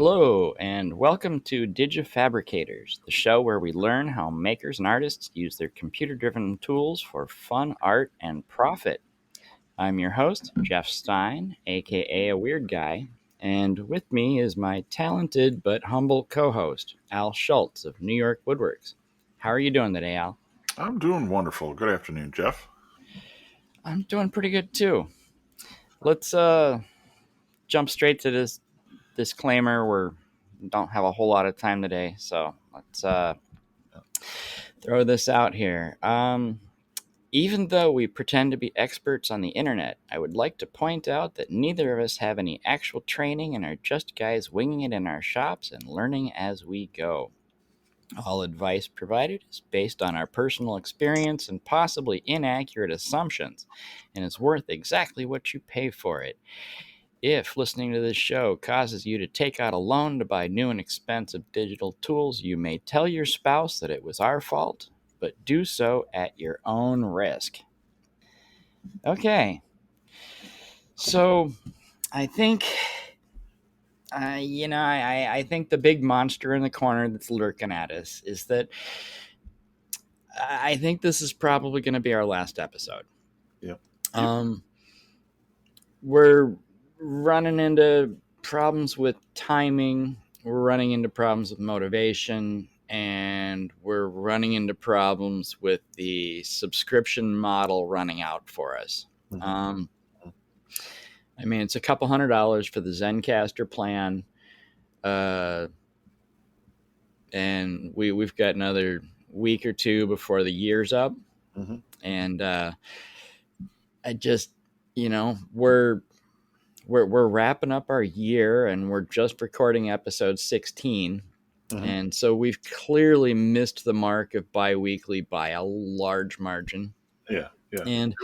Hello, and welcome to Digifabricators, the show where we learn how makers and artists use their computer driven tools for fun, art, and profit. I'm your host, Jeff Stein, aka A Weird Guy, and with me is my talented but humble co host, Al Schultz of New York Woodworks. How are you doing today, Al? I'm doing wonderful. Good afternoon, Jeff. I'm doing pretty good too. Let's jump straight to this disclaimer. We don't have a whole lot of time today, so let's throw this out here. Even though we pretend to be experts on the internet, I would like to point out that neither of us have any actual training and are just guys winging it in our shops and learning as we go. All advice provided is based on our personal experience and possibly inaccurate assumptions, and is worth exactly what you pay for it. If listening to this show causes you to take out a loan to buy new and expensive digital tools, you may tell your spouse that it was our fault, but do so at your own risk. Okay, so I think, I think the big monster in the corner that's lurking at us is that I think this is probably going to be our last episode. Yep. Um, we're running into problems with timing, we're running into problems with motivation, and we're running into problems with the subscription model running out for us. Mhm. Um, I mean, it's a couple $100 for the Zencaster plan, uh, and we've got another week or two before the year's up, Mhm. and I just, we're wrapping up our year and we're just recording episode 16. Mhm. And so we've clearly missed the mark of bi-weekly by a large margin. Yeah. Yeah. And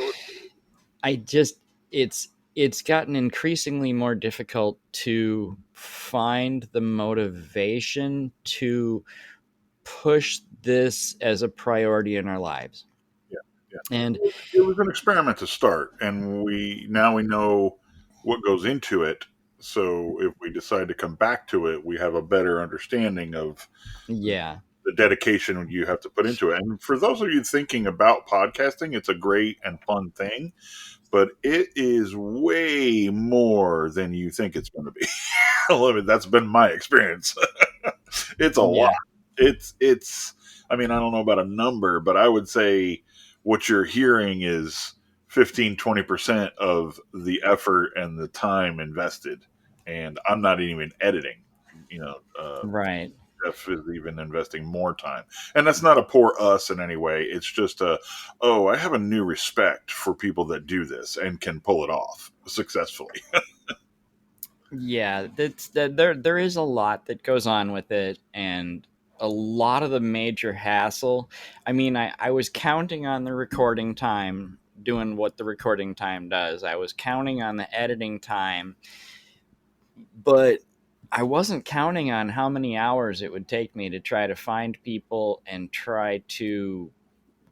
I just it's gotten increasingly more difficult to find the motivation to push this as a priority in our lives. Yeah. Yeah. And It was an experiment to start, and we know what goes into it. So if we decide to come back to it, we have a better understanding of yeah, the dedication you have to put into it. And for those of you thinking about podcasting, it's a great and fun thing, but it is way more than you think it's going to be. I mean, that's been my experience. It's a lot. yeah, It's I mean, I don't know about a number, but I would say what you're hearing is 15-20% of the effort and the time invested. And I'm not even editing. You know, right. Jeff is even investing more time. And that's not a poor us in any way. It's just oh, I have a new respect for people that do this and can pull it off successfully. Yeah, there is a lot that goes on with it, and a lot of the major hassle. I mean, I was counting on the recording time doing what the recording time does. I was counting on the editing time, but I wasn't counting on how many hours it would take me to try to find people and try to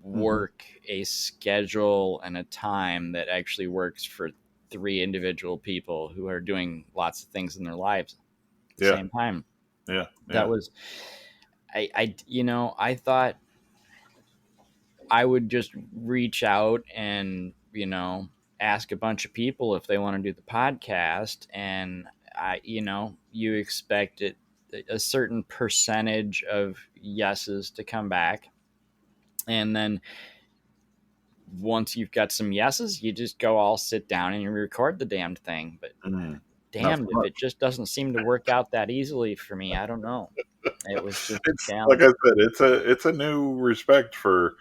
Hmm. work a schedule and a time that actually works for three individual people who are doing lots of things in their lives at the Yeah, same time. yeah, That yeah. was I thought I would just reach out and ask a bunch of people if they want to do the podcast, and you expect it a certain percentage of yeses to come back, and then once you've got some yeses, you just go all sit down and you record the damned thing. But Mm. Not so damned if much. it just doesn't seem to work out that easily for me. I don't know. It was just a It's like I challenge. said, it's a new respect for,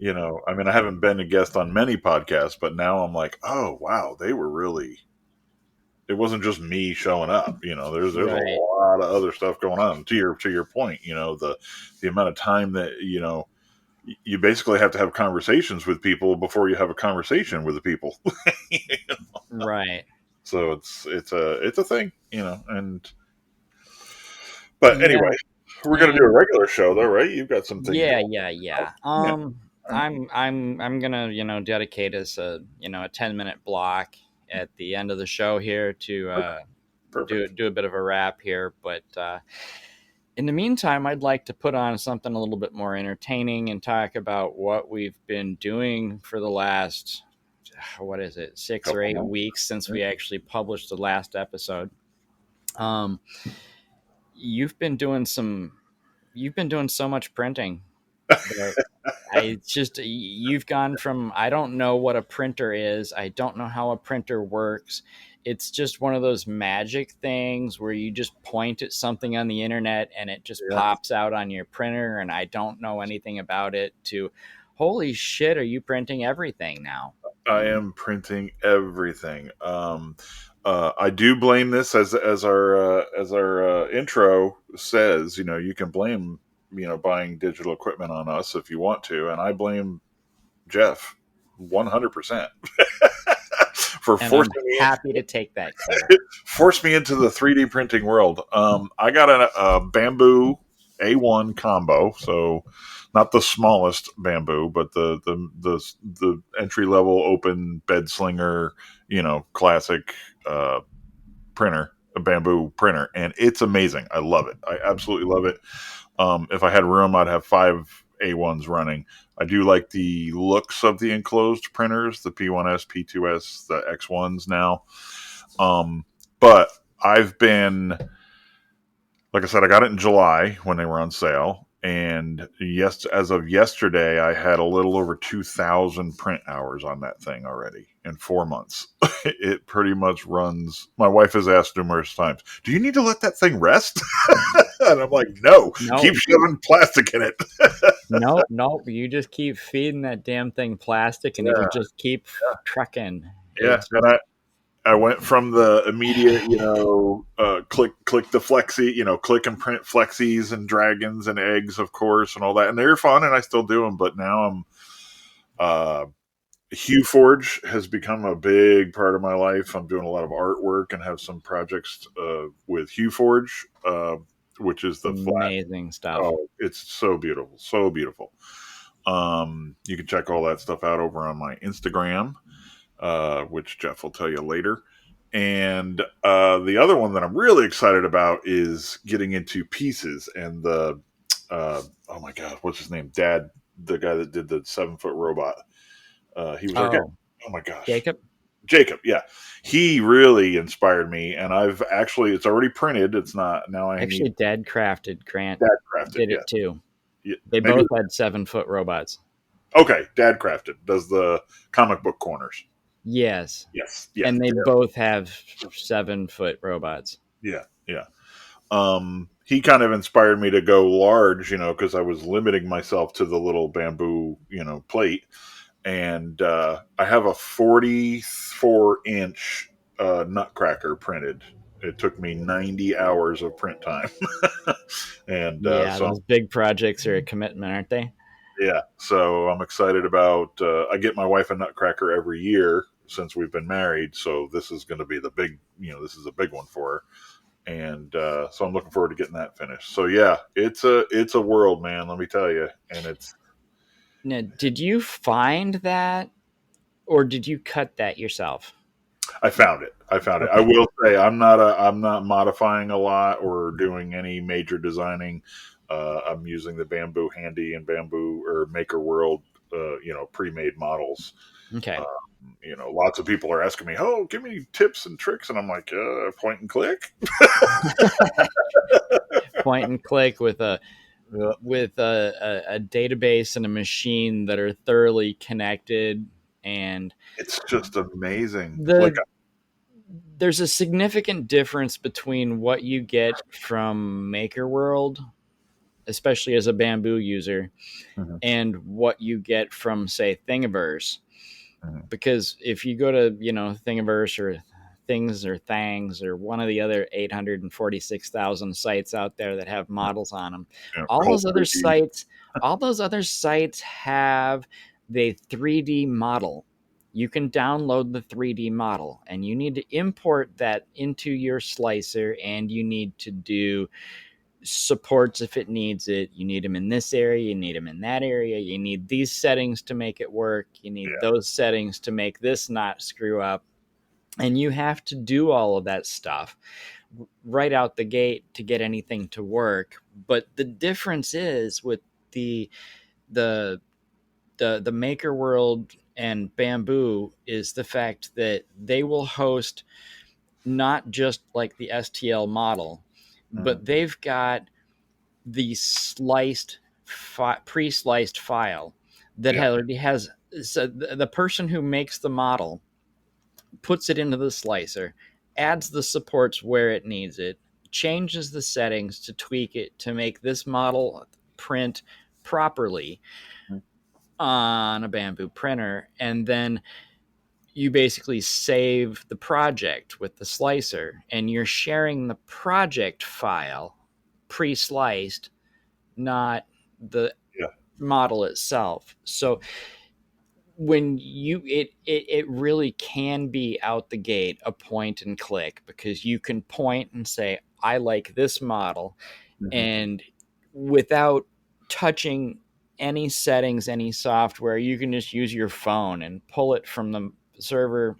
I mean, I haven't been a guest on many podcasts, but now I'm like, oh wow, they were really. It wasn't just me showing up. There's a Right. lot of other stuff going on. To your point, the amount of time that you basically have to have conversations with people before you have a conversation with the people. Right. So it's a thing, and but Yeah. anyway, we're gonna do a And regular show though, right? You've got some things yeah, going. yeah, yeah. Yeah. All right. I'm gonna, dedicate us a 10-minute block at the end of the show here to Perfect. do a bit of a wrap here. But in the meantime, I'd like to put on something a little bit more entertaining and talk about what we've been doing for the last, what is it, 6 or 8 weeks since Couple we actually published the last episode. Um, you've been doing some, you've been doing so much printing that I just, you've gone from, I don't know what a printer is, I don't know how a printer works. It's just one of those magic things where you just point at something on the internet and it just months. pops out on your printer, and I don't know anything about it, to holy shit, are you printing everything now? I am printing everything. I do blame this, as our intro says. You know, you can blame buying digital equipment on us if you want to, and I blame Jeff 100% for And I'm forcing me happy to take that credit. forced me into the 3D printing world. I got a bamboo A1 combo, so not the smallest bamboo, but the entry level open bed slinger, classic uh, printer, a bamboo printer, and it's amazing. I love it. I absolutely love it. If I had room, I'd have 5 A1s running. I do like the looks of the enclosed printers, the P1S, P2S, the X1s now. Um, but I've been, like I said, I got it in July when they were on sale. And yes, as of yesterday, I had a little over 2,000 print hours on that thing already in 4 months. It pretty much runs. My wife has asked numerous times, "Do you need to let that thing rest?" And I'm like, "No, keep No, shoving plastic in it." no, you just keep feeding that damn thing plastic and it'll Yeah, just keep trucking. yeah. It's And just, I went from the immediate, click the flexi, click and print flexies and dragons and eggs, of course, and all that. And they're fun, and I still do them. But now uh, Hue Forge has become a big part of my life. I'm doing a lot of artwork and have some projects with Hue Forge, which is the flat. amazing stuff. Oh, it's so beautiful, so beautiful. You can check all that stuff out over on my Instagram, which Jeff will tell you later. And the other one that I'm really excited about is getting into pieces and oh my god, what's his name? Dad, the guy that did the 7 foot robot. He was our guy. Oh, Oh my gosh, Jacob? Jacob. Yeah, he really inspired me, and it's already printed. It's not now. I need Actually, Dad Crafted Grant Dad crafted. did Yeah, it too. yeah, They maybe. both had 7 foot robots. Okay, Dad crafted does the comic book corners. Yes. Yes, yeah, And they both have 7 foot robots. yeah, yeah. He kind of inspired me to go large, because I was limiting myself to the little bamboo, plate. And I have a 44-inch nutcracker printed. It took me 90 hours of print time. And Yeah, so, those big projects are a commitment, aren't they? yeah, so I'm excited about, I get my wife a nutcracker every year since we've been married. So this is going to be this is a big one for her, and so I'm looking forward to getting that finished. So yeah, it's a world, man. Let me tell you, and it's Now, did you find that or did you cut that yourself? I found it. I found it. I Okay. will say I'm not modifying a lot or doing any major designing. I'm using the Bamboo Handy and Bamboo or Maker World, pre-made models. Okay. Lots of people are asking me, "Oh, give me tips and tricks," and I'm like, "Point and click." Point and click with a Yeah. a database and a machine that are thoroughly connected, and It's just amazing. Like, the there's a significant difference between what you get from Maker World, especially as a bamboo user, mhm, and what you get from, say, Thingiverse. mhm. Because if you go to, Thingiverse or Things or Thangs or one of the other 846,000 sites out there that have models on them, all Whole those other 3D. sites, have the 3D model. You can download the 3D model and you need to import that into your slicer, and you need to do supports if it needs it. You need them in this area, you need them in that area, you need these settings to make it work, you need Yeah, those settings to make this not screw up. And you have to do all of that stuff right out the gate to get anything to work. But the difference is with the the the maker world and bamboo is the fact that they will host not just like the STL model, Mhm. but they've got the pre-sliced file that Yeah. already has. So the person who makes the model puts it into the slicer, adds the supports where it needs it, changes the settings to tweak it to make this model print properly Mhm. on a bamboo printer, and then you basically save the project with the slicer and you're sharing the project file pre-sliced, not the Yeah. model itself. So when it really can be out the gate a point and click, because you can point and say I like this model, Mhm. and without touching any settings, any software, you can just use your phone and pull it from the server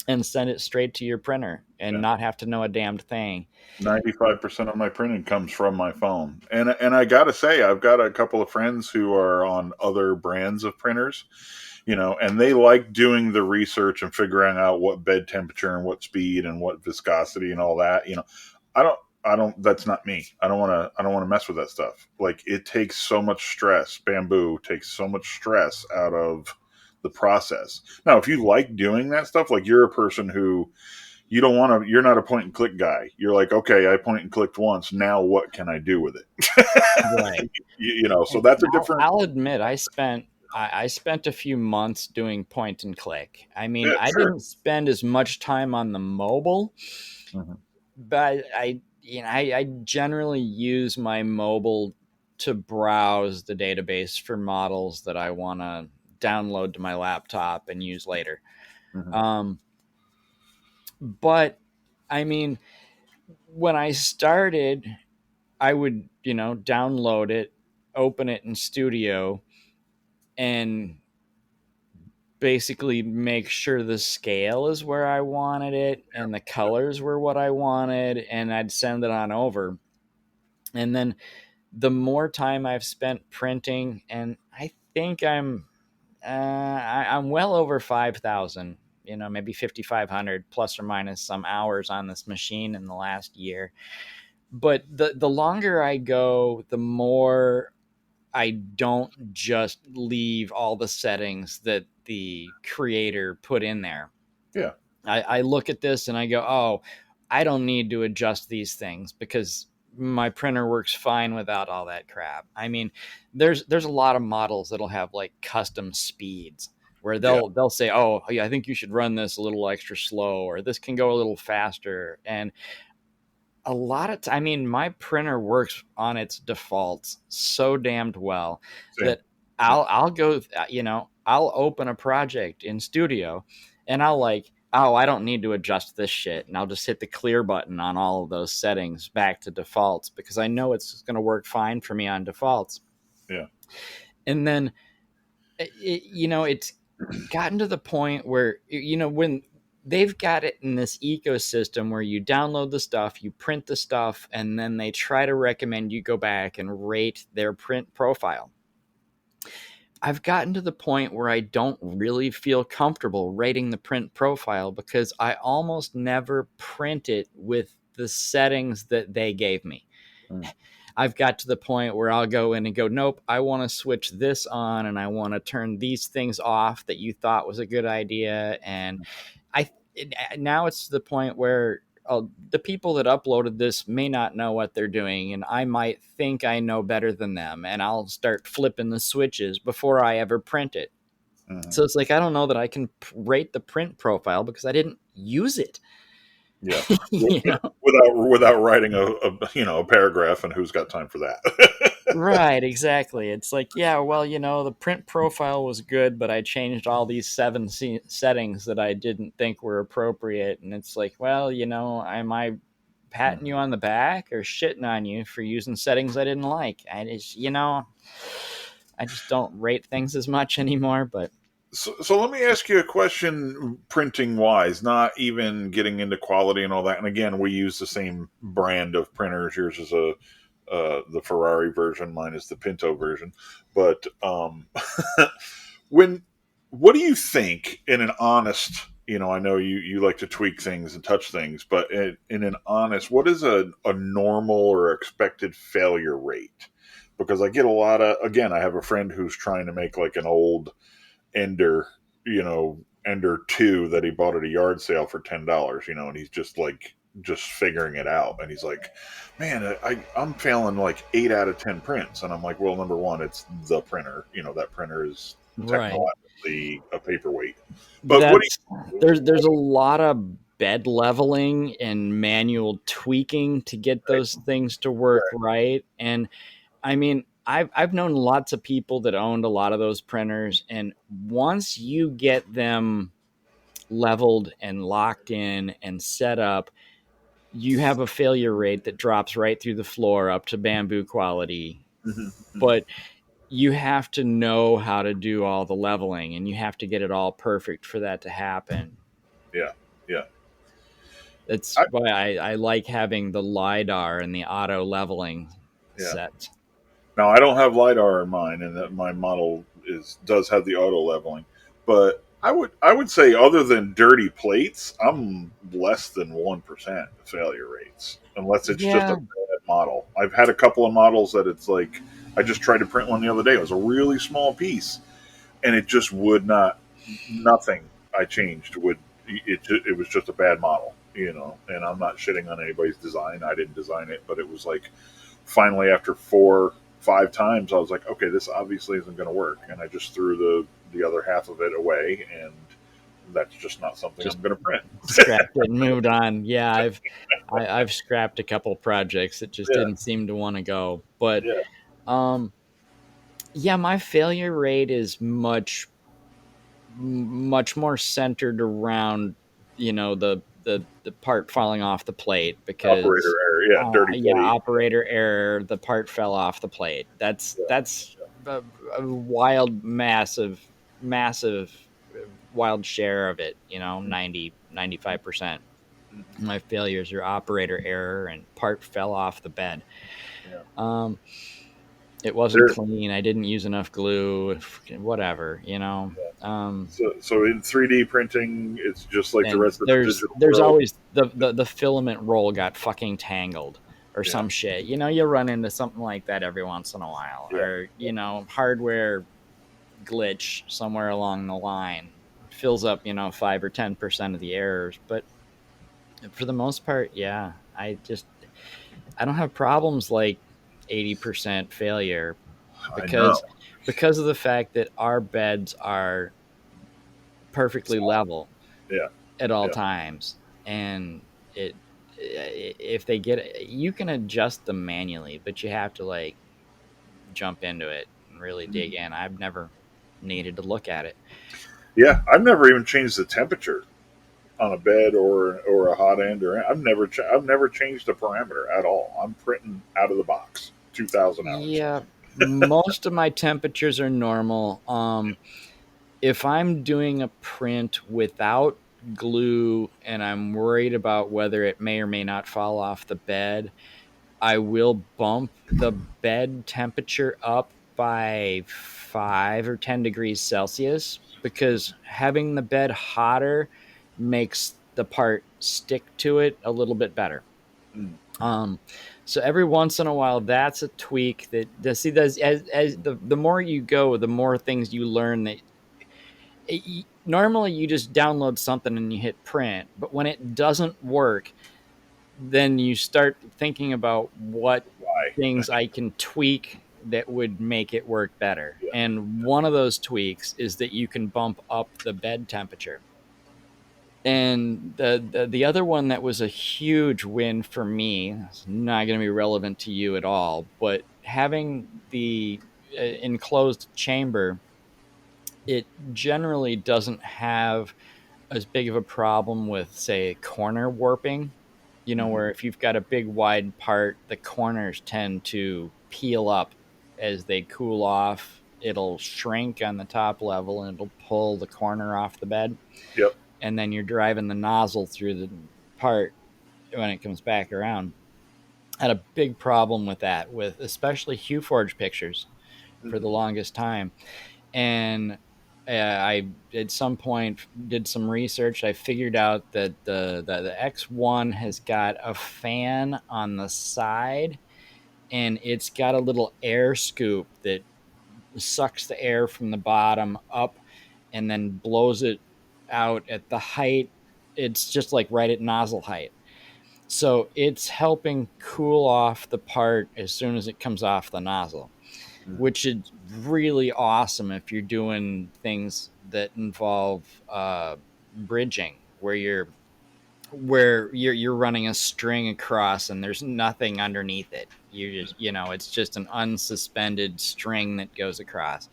and send it straight to your printer and Yeah. not have to know a damned thing. 95% of my printing comes from my phone. And I got to say, I've got a couple of friends who are on other brands of printers, and they like doing the research and figuring out what bed temperature and what speed and what viscosity and all that. I don't that's not me. I don't want to mess with that stuff. Like, it takes so much stress. Bamboo takes so much stress out of the process. Now, if you like doing that stuff, like, you're a person who you don't want to, you're not a point and click guy. You're like, okay, I point and clicked once. Now what can I do with it? Right. So And that's a different, I'll admit I spent a few months doing point and click. I mean, yeah, I sure. didn't spend as much time on the mobile, Hmm. but I generally use my mobile to browse the database for models that I want to download to my laptop and use later. Hmm. Um, but I mean, when I started, I would, download it, open it in Studio, and basically make sure the scale is where I wanted it and the colors were what I wanted, and I'd send it on over. And then the more time I've spent printing, and I think I'm well over 5,000, maybe 5,500 plus or minus some hours on this machine in the last year. But the longer I go, the more I don't just leave all the settings that the creator put in there. Yeah. I look at this and I go, oh, I don't need to adjust these things because my printer works fine without all that crap. I mean, there's a lot of models that'll have like custom speeds where Yeah. they'll say, oh, yeah, I think you should run this a little extra slow, or this can go a little faster. And a lot of I mean, my printer works on its defaults so damned well Same. that I'll go, I'll open a project in Studio and I'll like, oh, I don't need to adjust this shit, and I'll just hit the clear button on all of those settings back to defaults because I know it's going to work fine for me on defaults. Yeah. And then it's gotten to the point where, when they've got it in this ecosystem where you download the stuff, you print the stuff, and then they try to recommend you go back and rate their print profile. I've gotten to the point where I don't really feel comfortable rating the print profile because I almost never print it with the settings that they gave me. Mm. I've got to the point where I'll go in and go, nope, I want to switch this on and I want to turn these things off that you thought was a good idea. And I now it's to the point where the people that uploaded this may not know what they're doing, and I might think I know better than them, and I'll start flipping the switches before I ever print it. Hmm. So it's like I don't know that I can rate the print profile because I didn't use it. Yeah. you know Without writing a paragraph, and who's got time for that? Right, exactly. It's like, yeah, well, the print profile was good, but I changed all these settings that I didn't think were appropriate. And it's like, well, am I patting Mhm. you on the back or shitting on you for using settings I didn't like? I just don't rate things as much anymore. But So let me ask you a question, printing wise, not even getting into quality and all that. And again, we use the same brand of printers. Yours is a the Ferrari version, mine is the Pinto version. But when what do you think in an honest? I know you like to tweak things and touch things, but in an honest, what is a normal or expected failure rate? Because I get a lot of, again, I have a friend who's trying to make like an old Ender, Ender 2 that he bought at a yard sale for $10, and he's just like just figuring it out. And he's like, man, I'm failing like 8 out of 10 prints. And I'm like, well, number one, it's the printer. That printer is Right. technologically a paperweight. But what do That's there's a lot of bed leveling and manual tweaking to get right, those things to work right. right. And I mean, I've known lots of people that owned a lot of those printers, and once you get them leveled and locked in and set up, you have a failure rate that drops right through the floor up to bamboo quality. Hmm. Hmm. But you have to know how to do all the leveling, and you have to get it all perfect for that to happen. Yeah, yeah, That's I, why I like having the LiDAR and the auto leveling yeah. set. Now I don't have lidar in mine, and that my model does have the auto leveling. But I would say, other than dirty plates, I'm less than 1% failure rates, unless it's just a Yeah, bad model. I've had a couple of models that it's like I just tried to print one the other day. It was a really small piece, and it just would not. Nothing I changed would. It was just a bad model, And I'm not shitting on anybody's design. I didn't design it, but it was like finally after 4, 5 times, I was like, okay, this obviously isn't going to work, and I just threw the other half of it away, and that's just not something just I'm going to print. scrapped it and moved on. Yeah, I've scrapped a couple projects that just Yeah, didn't seem to want to go. But yeah, um, yeah, my failure rate is much more centered around the part falling off the plate operator because error. Yeah, dirty yeah, plate. operator error, the part fell off the plate. that's Yeah, that's a wild massive wild share of it, 90-95%. mm-hmm. My failures are operator error and part fell off the bed. Yeah. um it wasn't There. clean, I didn't use enough glue, whatever. So in 3D printing, it's just like the And rest of the there's digital there's world. always the filament roll got fucking tangled or Yeah, some shit. You run into something like that every once in a while, yeah. or hardware glitch somewhere along the line fills up 5 or 10% of the errors. But for the most part, yeah, I don't have problems like 80% failure I know. because of the fact that our beds are perfectly level Yeah, at all yeah. times, and it if they get you can adjust them manually, but you have to like jump into it and really dig Mhm. in. I've never needed to look at it. Yeah, I've never even changed the temperature on a bed or a hot end, or I've never changed the parameter at all. I'm printing out of the box, 2,000 hours. Yeah, most of my temperatures are normal. If I'm doing a print without glue and I'm worried about whether it may or may not fall off the bed, I will bump the bed temperature up by 5 or 10 degrees Celsius, because having the bed hotter makes the part stick to it a little bit better. Mm, Um, so every once in a while, that's a tweak that see does as the more you go, the more things you learn that normally you just download something and you hit print, but when it doesn't work, then you start thinking about what why? things I can tweak that would make it work better. Yeah. And one of those tweaks is that you can bump up the bed temperature. And the other one that was a huge win for me, it's not going to be relevant to you at all, but having the enclosed chamber, it generally doesn't have as big of a problem with, say, corner warping. Hmm. Where if you've got a big wide part, the corners tend to peel up as they cool off it'll shrink on the top level and it'll pull the corner off the bed, Yep. and then you're driving the nozzle through the part when it comes back around. I had a big problem with that, with especially Hue Forge pictures for the Mm-hmm. longest time. And I at some point did some research. I figured out that the X1 has got a fan on the side, and it's got a little air scoop that sucks the air from the bottom up and then blows it out at the height. It's just like right at nozzle height. So it's helping cool off the part as soon as it comes off the nozzle, Mm-hmm. which is really awesome if you're doing things that involve bridging, where you're running a string across and there's nothing underneath it. You just, it's just an unsuspended string that goes across.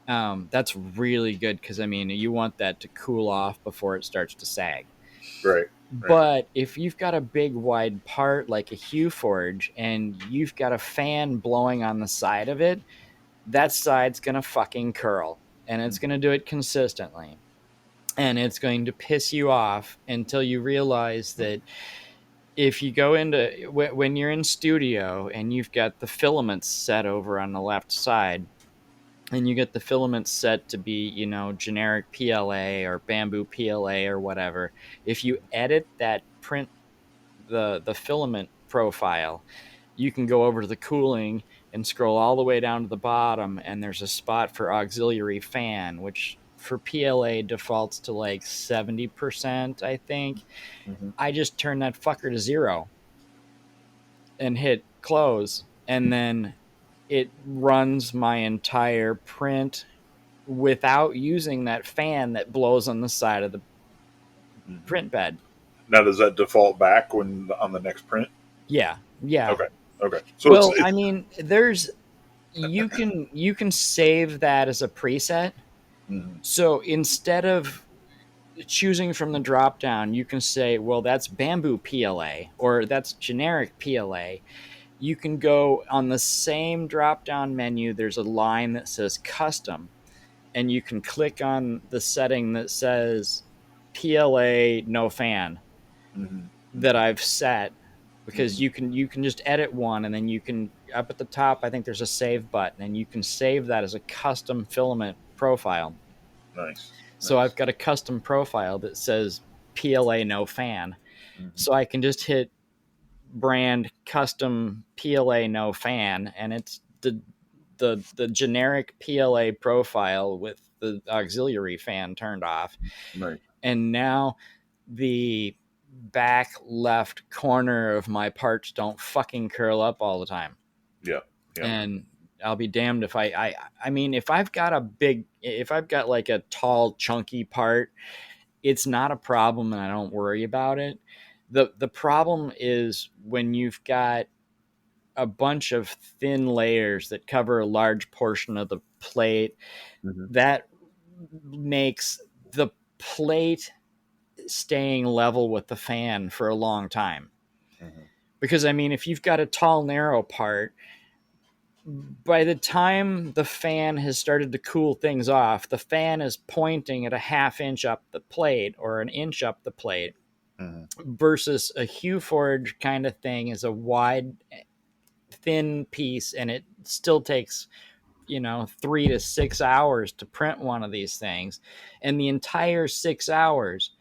That's really good because I mean you want that to cool off before it starts to sag. Right. Right. But if you've got a big wide part like a Hue Forge and you've got a fan blowing on the side of it, that side's gonna fucking curl, and it's Mm-hmm. gonna do it consistently. And it's going to piss you off until you realize that if you go into when you're in studio and you've got the filaments set over on the left side, and you get the filaments set to be, generic PLA or bamboo PLA or whatever, if you edit that print, the filament profile, you can go over to the cooling and scroll all the way down to the bottom, and there's a spot for auxiliary fan, which for PLA defaults to like 70%, I think. Mm-hmm. I just turn that fucker to 0 and hit close, and then it runs my entire print without using that fan that blows on the side of the Mm-hmm. print bed. Now, does that default back when on the next print? Yeah, yeah. Okay. Okay. So Well, I it's mean, there's you can save that as a preset. mm-hmm. So instead of choosing from the drop down, you can say, well, that's bamboo PLA or that's generic PLA. You can go on the same drop down menu. There's a line that says custom, and you can click on the setting that says PLA no fan Mm-hmm. that I've set, because Mm-hmm. you can just edit one, and then you can, up at the top I think there's a save button, and you can save that as a custom filament profile. Nice. So I've Nice. got a custom profile that says PLA no fan. Mm-hmm. So I can just hit brand custom PLA no fan, and it's the generic PLA profile with the auxiliary fan turned off. Nice. And now the back left corner of my parts don't fucking curl up all the time. Yeah. Yeah. And I'll be damned if I mean, if I've got like a tall chunky part, it's not a problem and I don't worry about it. The problem is when you've got a bunch of thin layers that cover a large portion of the plate, Mm-hmm. that makes the plate staying level with the fan for a long time. Mm-hmm. Because I mean, if you've got a tall narrow part, by the time the fan has started to cool things off, the fan is pointing at a half inch up the plate or an inch up the plate, Mm-hmm. versus a Hue Forge kind of thing is a wide thin piece, and it still takes 3 to 6 hours to print one of these things, and the entire 6 hours,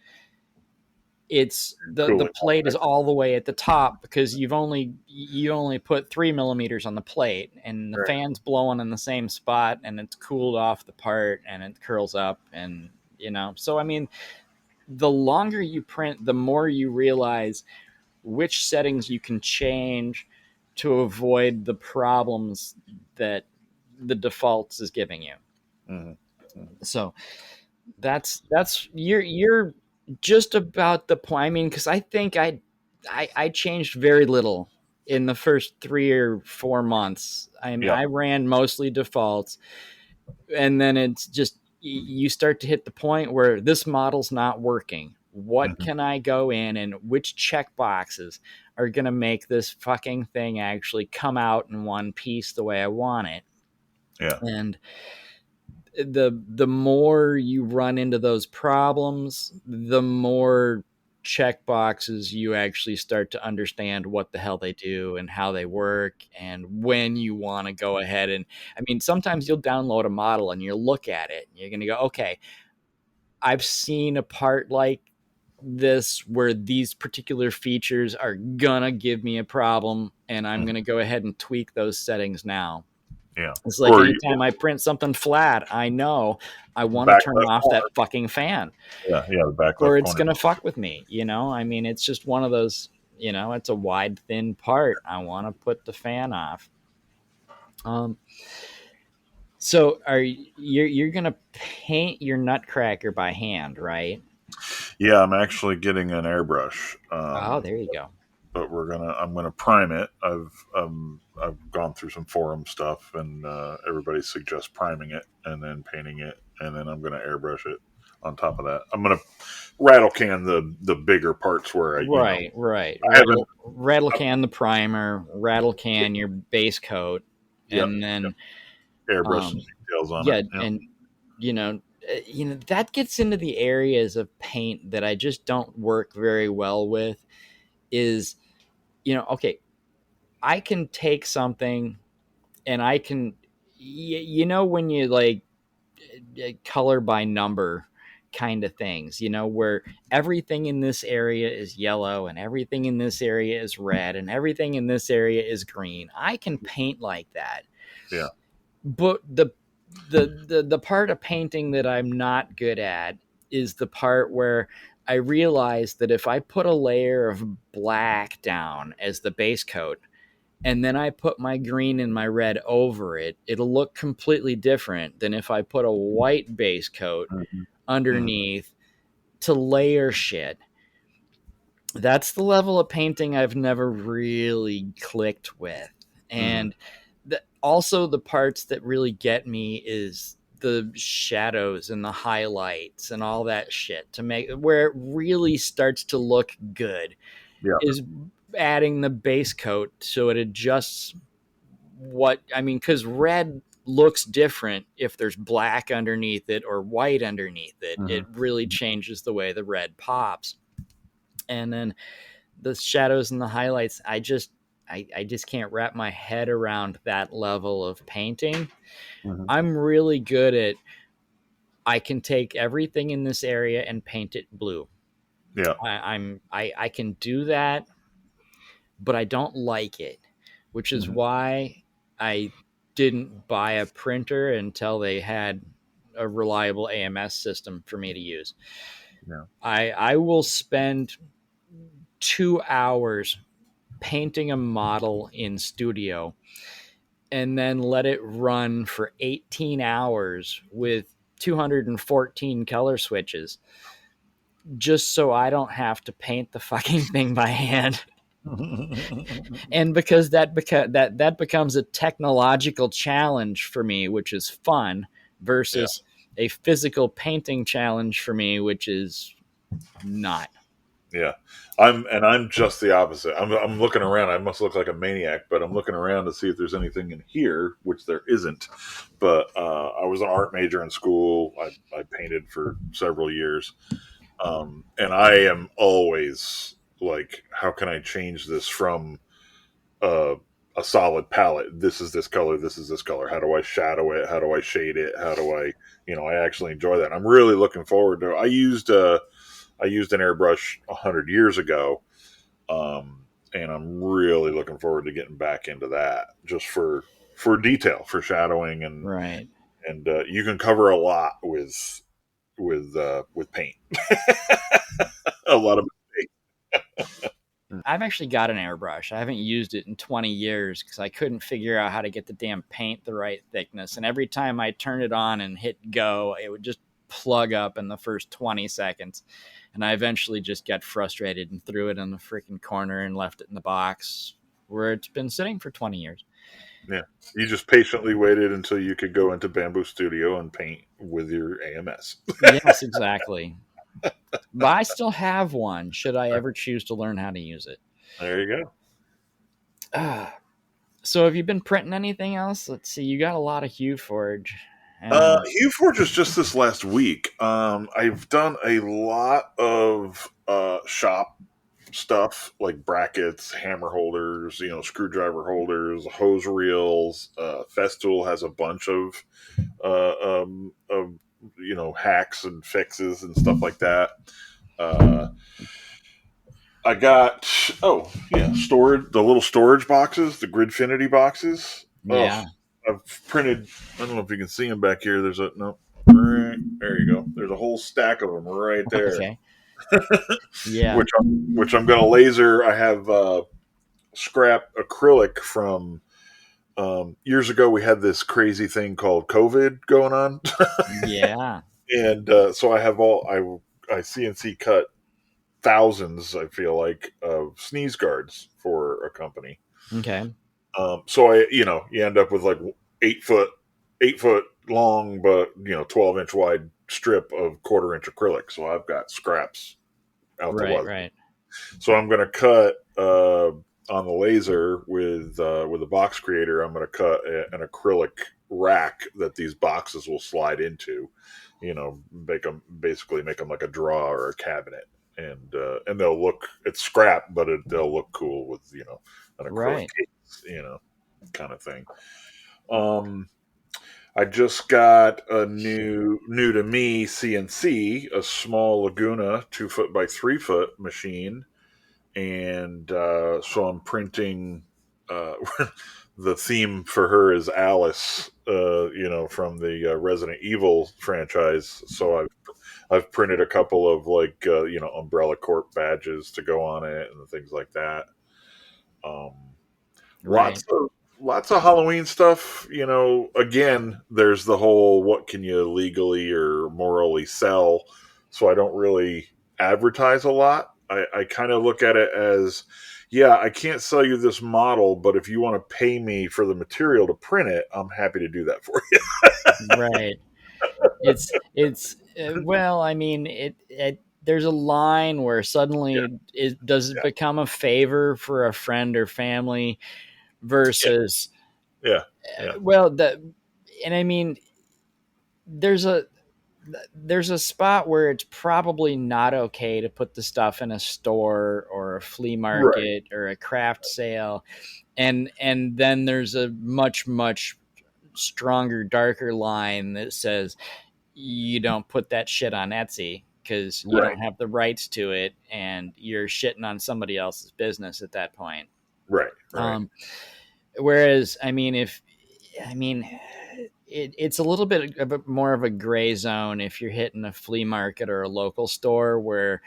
it's the Cooling off plate is there. all the way at the top because you only put 3 millimeters on the plate, and the Right. fan's blowing in the same spot, and it's cooled off the part, and it curls up, and so I mean, the longer you print, the more you realize which settings you can change to avoid the problems that the defaults is giving you. Mm-hmm. Mm-hmm. So that's you're just about the point. I mean, because I think I changed very little in the first 3 or 4 months. I mean, Yeah. I ran mostly defaults, and then it's just you start to hit the point where this model's not working. What Mm-hmm. can I go in, and which check boxes are going to make this fucking thing actually come out in one piece the way I want it? Yeah. And the more you run into those problems, the more check boxes you actually start to understand what the hell they do and how they work and when you want to go ahead. And I mean, sometimes you'll download a model and you'll look at it and you're going to go, okay, I've seen a part like this where these particular features are gonna give me a problem, and I'm Mhm. gonna go ahead and tweak those settings now. Yeah. It's like Or you, anytime I print something flat, I know I want to back turn left off that corner. fucking fan, Yeah. Yeah. The back or left it's corner. gonna fuck with me. I mean, it's just one of those. It's a wide, thin part. I want to put the fan off. Um, so you're gonna paint your Nutcracker by hand, right? Yeah. I'm actually getting an airbrush. Oh, there you go. But I'm gonna prime it. I've gone through some forum stuff, and everybody suggests priming it and then painting it, and then I'm gonna airbrush it on top of that. I'm gonna rattle can the bigger parts where Right, right. I haven't. Rattle can the primer, rattle can your base coat, Yep. and Yep. then Airbrush some um, details on it. yeah, Yep. and that gets into the areas of paint that I just don't work very well with. Is okay, I can take something and I can, when you like color by number kind of things, where everything in this area is yellow and everything in this area is red and everything in this area is green. I can paint like that. Yeah. But the part of painting that I'm not good at is the part where I realize that if I put a layer of black down as the base coat and then I put my green and my red over it, it'll look completely different than if I put a white base coat Hmm. Hmm. underneath to layer shit. That's the level of painting I've never really clicked with. Hmm. And also the parts that really get me is the shadows and the highlights and all that shit to make where it really starts to look good Yeah. is adding the base coat so it adjusts what I mean, because red looks different if there's black underneath it or white underneath it. Hmm. It really changes the way the red pops. And then the shadows and the highlights, I just can't wrap my head around that level of painting. Hmm. I'm really good at I can take everything in this area and paint it blue. Yeah. I can do that, but I don't like it, which is Hmm. why I didn't buy a printer until they had a reliable AMS system for me to use. Yeah. I will spend 2 hours painting a model in studio and then let it run for 18 hours with 214 color switches just so I don't have to paint the fucking thing by hand. And because that becomes a technological challenge for me, which is fun, Yeah. versus a physical painting challenge for me, which is not. Yeah, I'm just the opposite. I'm looking around. I must look like a maniac, but I'm looking around to see if there's anything in here, which there isn't. But I was an art major in school. I painted for several years, and I am always like, how can I change this from uh, a solid palette? This is this color. This is this color. How do I shadow it? How do I shade it? How do I, I actually enjoy that. I'm really looking forward to. I used an airbrush 100 years ago, and I'm really looking forward to getting back into that just for detail, for shadowing, Right. and you can cover a lot with paint. A lot of I've actually got an airbrush. I haven't used it in 20 years because I couldn't figure out how to get the damn paint the right thickness. And every time I turned it on and hit go, it would just plug up in the first 20 seconds. And I eventually just got frustrated and threw it in the freaking corner and left it in the box where it's been sitting for 20 years. Yeah, you just patiently waited until you could go into Bamboo Studio and paint with your AMS. Yes, exactly. But I still have one should I ever choose to learn how to use it. There you go. So have you been printing anything else? Let's see. You got a lot of Hue Forge. Um, Hugeforge is just this last week. I've done a lot of shop stuff like brackets, hammer holders, screwdriver holders, hose reels. Festool has a bunch of hacks and fixes and stuff like that. Uh, I got storage, the little storage boxes, the Gridfinity boxes. Oh, yeah. I've printed. I don't know if you can see them back here. There's a no. Right, there you go. There's a whole stack of them right there, Okay. Yeah. which I'm gonna laser. I have scrap acrylic from years ago. We had this crazy thing called COVID going on, Yeah. and so I have I CNC cut thousands. I feel like of sneeze guards for a company. Okay. So you end up with like 8 foot, 8 foot long, but 12-inch wide strip of quarter-inch acrylic. So I've got scraps out the Right. wazoo. Right. So I'm going to cut on the laser with a box creator. I'm going to cut an acrylic rack that these boxes will slide into. Make them like a drawer or a cabinet, and they'll look. It's scrap, but they'll look cool with an acrylic Right. case, kind of thing. Um, I just got a new to me CNC, a small Laguna 2 foot by 3 foot machine, and so I'm printing. Uh, the theme for her is Alice, from the Resident Evil franchise. So I've printed a couple of like Umbrella Corp badges to go on it and things like that. Um, Right. lots of lots of Halloween stuff. Again, there's the whole what can you legally or morally sell. So I don't really advertise a lot. I kind of look at it as, yeah, I can't sell you this model, but if you want to pay me for the material to print it, I'm happy to do that for you. Right. It's well, I mean, it there's a line where Yeah, suddenly it does it yeah, become a favor for a friend or family yeah, versus yeah, yeah. well, the and I mean, there's a there's a spot where it's probably not okay to put the stuff in a store or a flea Right, market or a craft sale, and then there's a much stronger, darker line that says you don't put that shit on Etsy because you right, don't have the rights to it and you're shitting on somebody else's business at that point. right, right. Um, whereas, I mean, if I mean, it's a little bit of more of a gray zone if you're hitting a flea market or a local store where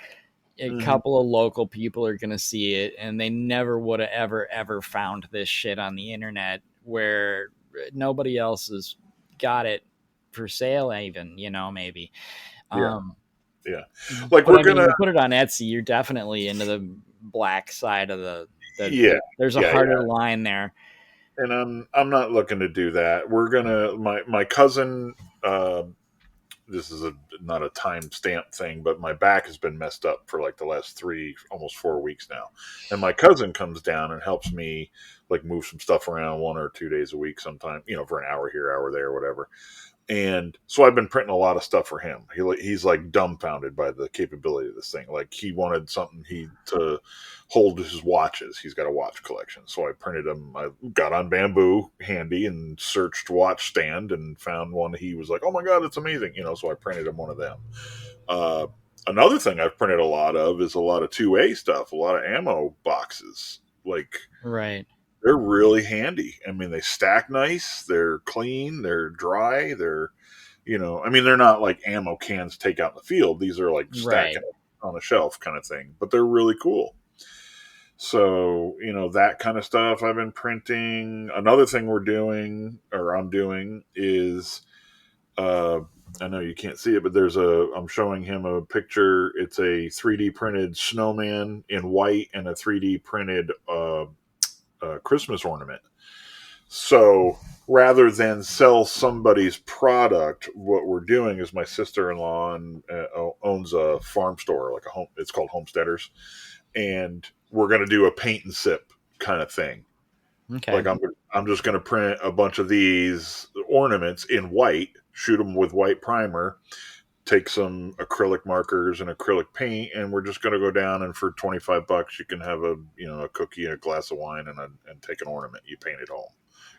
a Hmm. couple of local people are going to see it and they never would have ever found this shit on the internet where nobody else has got it for sale even, maybe. Yeah, um yeah. Like but we're I mean, gonna, you put it on Etsy, you're definitely into the black side of yeah, there's a yeah, harder yeah. line there. And I'm not looking to do that. We're gonna my cousin. This is not a time stamp thing, but my back has been messed up for like the last 3 almost 4 weeks now, and my cousin comes down and helps me like move some stuff around 1 or 2 days a week, sometime for an hour here, hour there, whatever. And so I've been printing a lot of stuff for him. He's like dumbfounded by the capability of this thing. Like he wanted something to hold his watches. He's got a watch collection, so I printed them. I got on Bamboo handy and searched watch stand and found one. He was like, "Oh my god, it's amazing!" So I printed him one of them. Uh, Another thing I've printed a lot of is a lot of 2A stuff, a lot of ammo boxes. Like Right. they're really handy. I mean, they stack nice. They're clean. They're dry. They're not like ammo cans take out in the field. These are like stacking Right. on a shelf kind of thing, but they're really cool. So, that kind of stuff I've been printing. Another thing we're doing, or I'm doing, is uh, I know you can't see it, but I'm showing him a picture. It's a 3D printed snowman in white and a 3D printed Christmas ornament. So rather than sell somebody's product, what we're doing is my sister-in-law owns a farm store, like a home. It's called Homesteaders, and we're going to do a paint and sip kind of thing. Okay. Like I'm just going to print a bunch of these ornaments in white, shoot them with white primer, take some acrylic markers and acrylic paint, and we're just going to go down, and for $25 you can have a cookie and a glass of wine and take an ornament you painted home,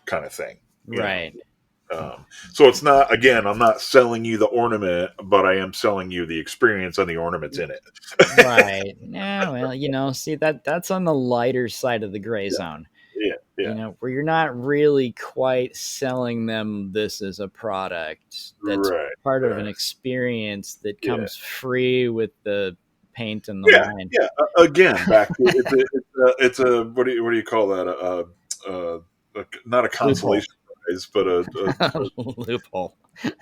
kind of thing. You know, Right. so it's not, again, I'm not selling you the ornament, but I am selling you the experience and the ornaments in it. Right. Yeah, well, see that's on the lighter side of the gray Yeah, zone. yeah, yeah. Where you're not really quite selling them this as a product. That's Right, part of an right. experience that Yeah, comes free with the paint and the yeah, wine. yeah. Again, back to it's a what do you call that? Not a Loophole. consolation prize, but Loophole.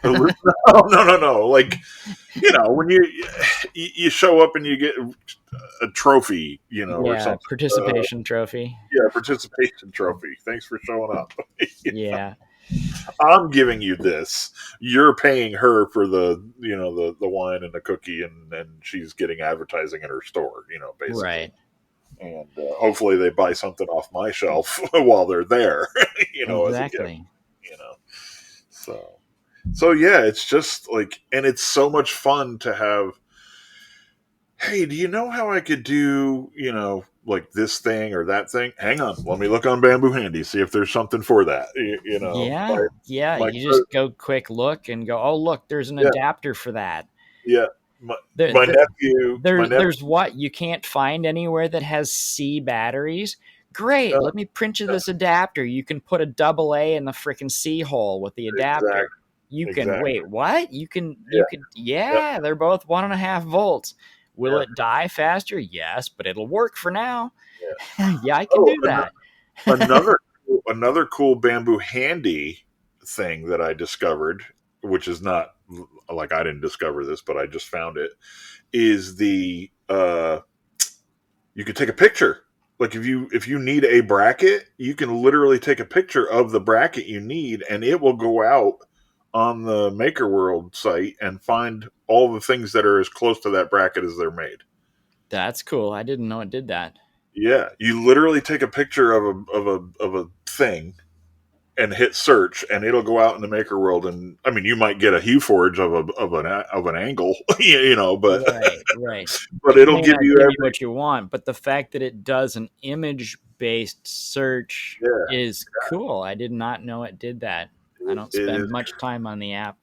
no, no, no, no. Like, when you show up and you get a trophy, or Yeah, something. Uh, participation trophy. yeah, participation trophy. Thanks for showing up. Yeah. I'm giving you this. You're paying her for the wine and the cookie, and she's getting advertising in her store. Basically. Right. And hopefully they buy something off my shelf while they're there, as a gift. Exactly. You know, so yeah, it's just like, and it's so much fun to have. Hey, do you know how I could do, like this thing or that thing? Hang on, let me look on Bamboo Handy, see if there's something for that. Yeah. My Yeah. my You just go quick look and go, oh, look, there's an yeah, adapter for that. yeah. My, There, my there, nephew, my nephew. there's what you can't find anywhere that has C batteries. Great. Uh, Let me print you uh, this adapter. You can put a double A in the freaking C hole with the adapter. exactly, You can exactly. wait. What? You Yeah, could. yeah, Yeah, they're both 1.5 volts. Will yeah, it die faster? Yes, but it'll work for now. yeah. Yeah, I can Oh, do that. another cool Bamboo Handy thing that I discovered, which is not like, I didn't discover this, but I just found it, is the you can take a picture. Like, if you need a bracket, you can literally take a picture of the bracket you need, and it will go out on the Maker World site and find all the things that are as close to that bracket as they're made. That's cool. I didn't know it did that. Yeah, you literally take a picture of a thing and hit search, and it'll go out in the Maker World. And I mean, you might get a hue forge of an angle, but Right, right. but It it'll may give not you give you every. what you want, but the fact that it does an image based search Yeah, is cool. I did not know it did that. I don't it spend is. much time on the app.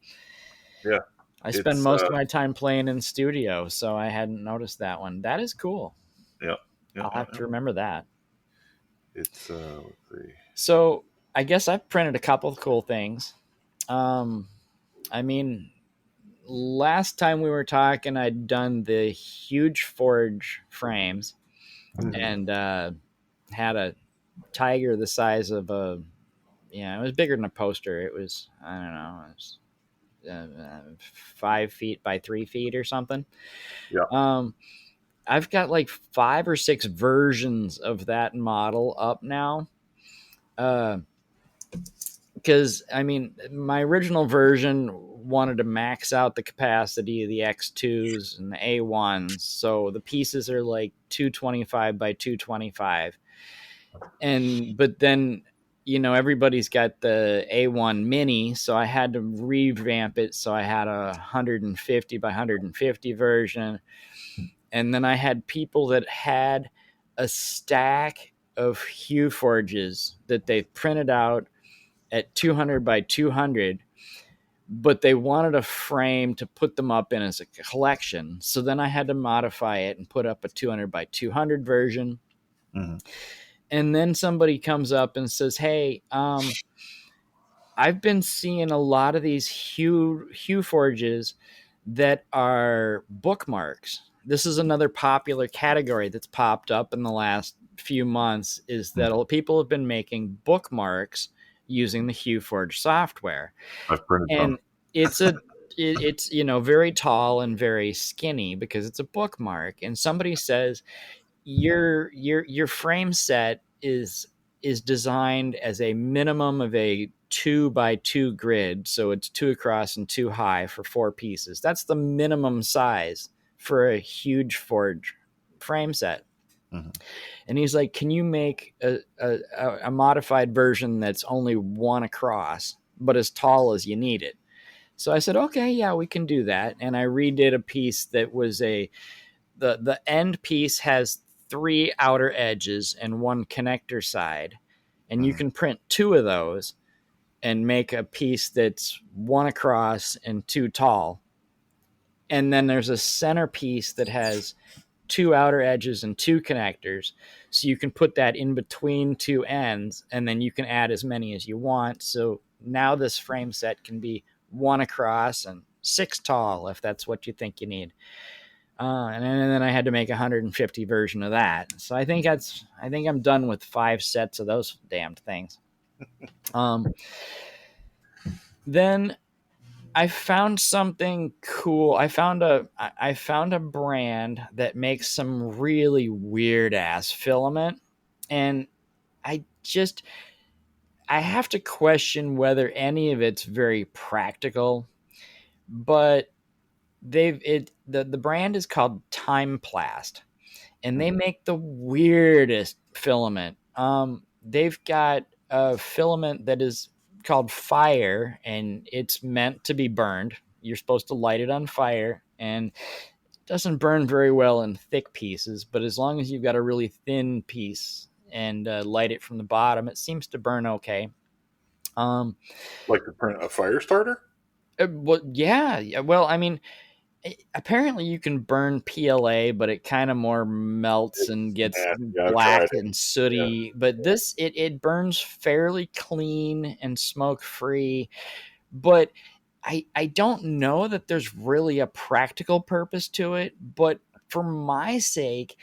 Yeah, I spend it's most of my time playing in studio, so I hadn't noticed that one. That is cool. yeah, yeah, I'll yeah, have yeah. to remember that. It's let's see. So I guess I've printed a couple of cool things. Um, I mean, last time we were talking, I'd done the huge forge frames Mhm. and had a tiger the size of it was bigger than a poster. It was, I don't know, it was 5 feet by 3 feet or something. Yeah, Um, I've got like 5 or 6 versions of that model up now. Uh, because I mean, my original version wanted to max out the capacity of the X2s and the A1s, so the pieces are like 225 by 225, and but then everybody's got the A1 mini, so I had to revamp it, so I had a 150 by 150 version, and then I had people that had a stack of hue forges that they printed out at 200 by 200, but they wanted a frame to put them up in as a collection, so then I had to modify it and put up a 200 by 200 version. hmm, And then somebody comes up and says, hey, I've been seeing a lot of these hue forges that are bookmarks. This is another popular category that's popped up in the last few months, is hmm. that people have been making bookmarks using the HueForge software. I've printed some. And it's it's very tall and very skinny because it's a bookmark. And somebody says, your frame set is designed as a minimum of a 2 by 2 grid, so it's 2 across and 2 high for 4 pieces. That's the minimum size for a huge forge frame set. Hmm. And he's like, can you make a modified version that's only one across, but as tall as you need it? So I said, okay, yeah, we can do that. And I redid a piece that was the end piece has three outer edges and one connector side. And you Hmm. can print two of those and make a piece that's one across and two tall. And then there's a centerpiece that has two outer edges and two connectors. So you can put that in between two ends, and then you can add as many as you want. So now this frame set can be one across and six tall if that's what you think you need. And then I had to make a 150 version of that. So I think I'm done with five sets of those damned things. Um, then I found something cool. I found a brand that makes some really weird ass filament, and I just I have to question whether any of it's very practical. But the brand is called Time Plast, and they Hmm. make the weirdest filament. They've got a filament that is called fire, and it's meant to be burned. You're supposed to light it on fire, and it doesn't burn very well in thick pieces. But as long as you've got a really thin piece and light it from the bottom, it seems to burn okay. Um, Like to print a fire starter? well, yeah. Well, I mean, apparently you can burn PLA, but it kind of more melts and It's gets nasty. I've black tried it. and Yeah. sooty. But this it burns fairly clean and smoke free. But I don't know that there's really a practical purpose to it. But for my sake,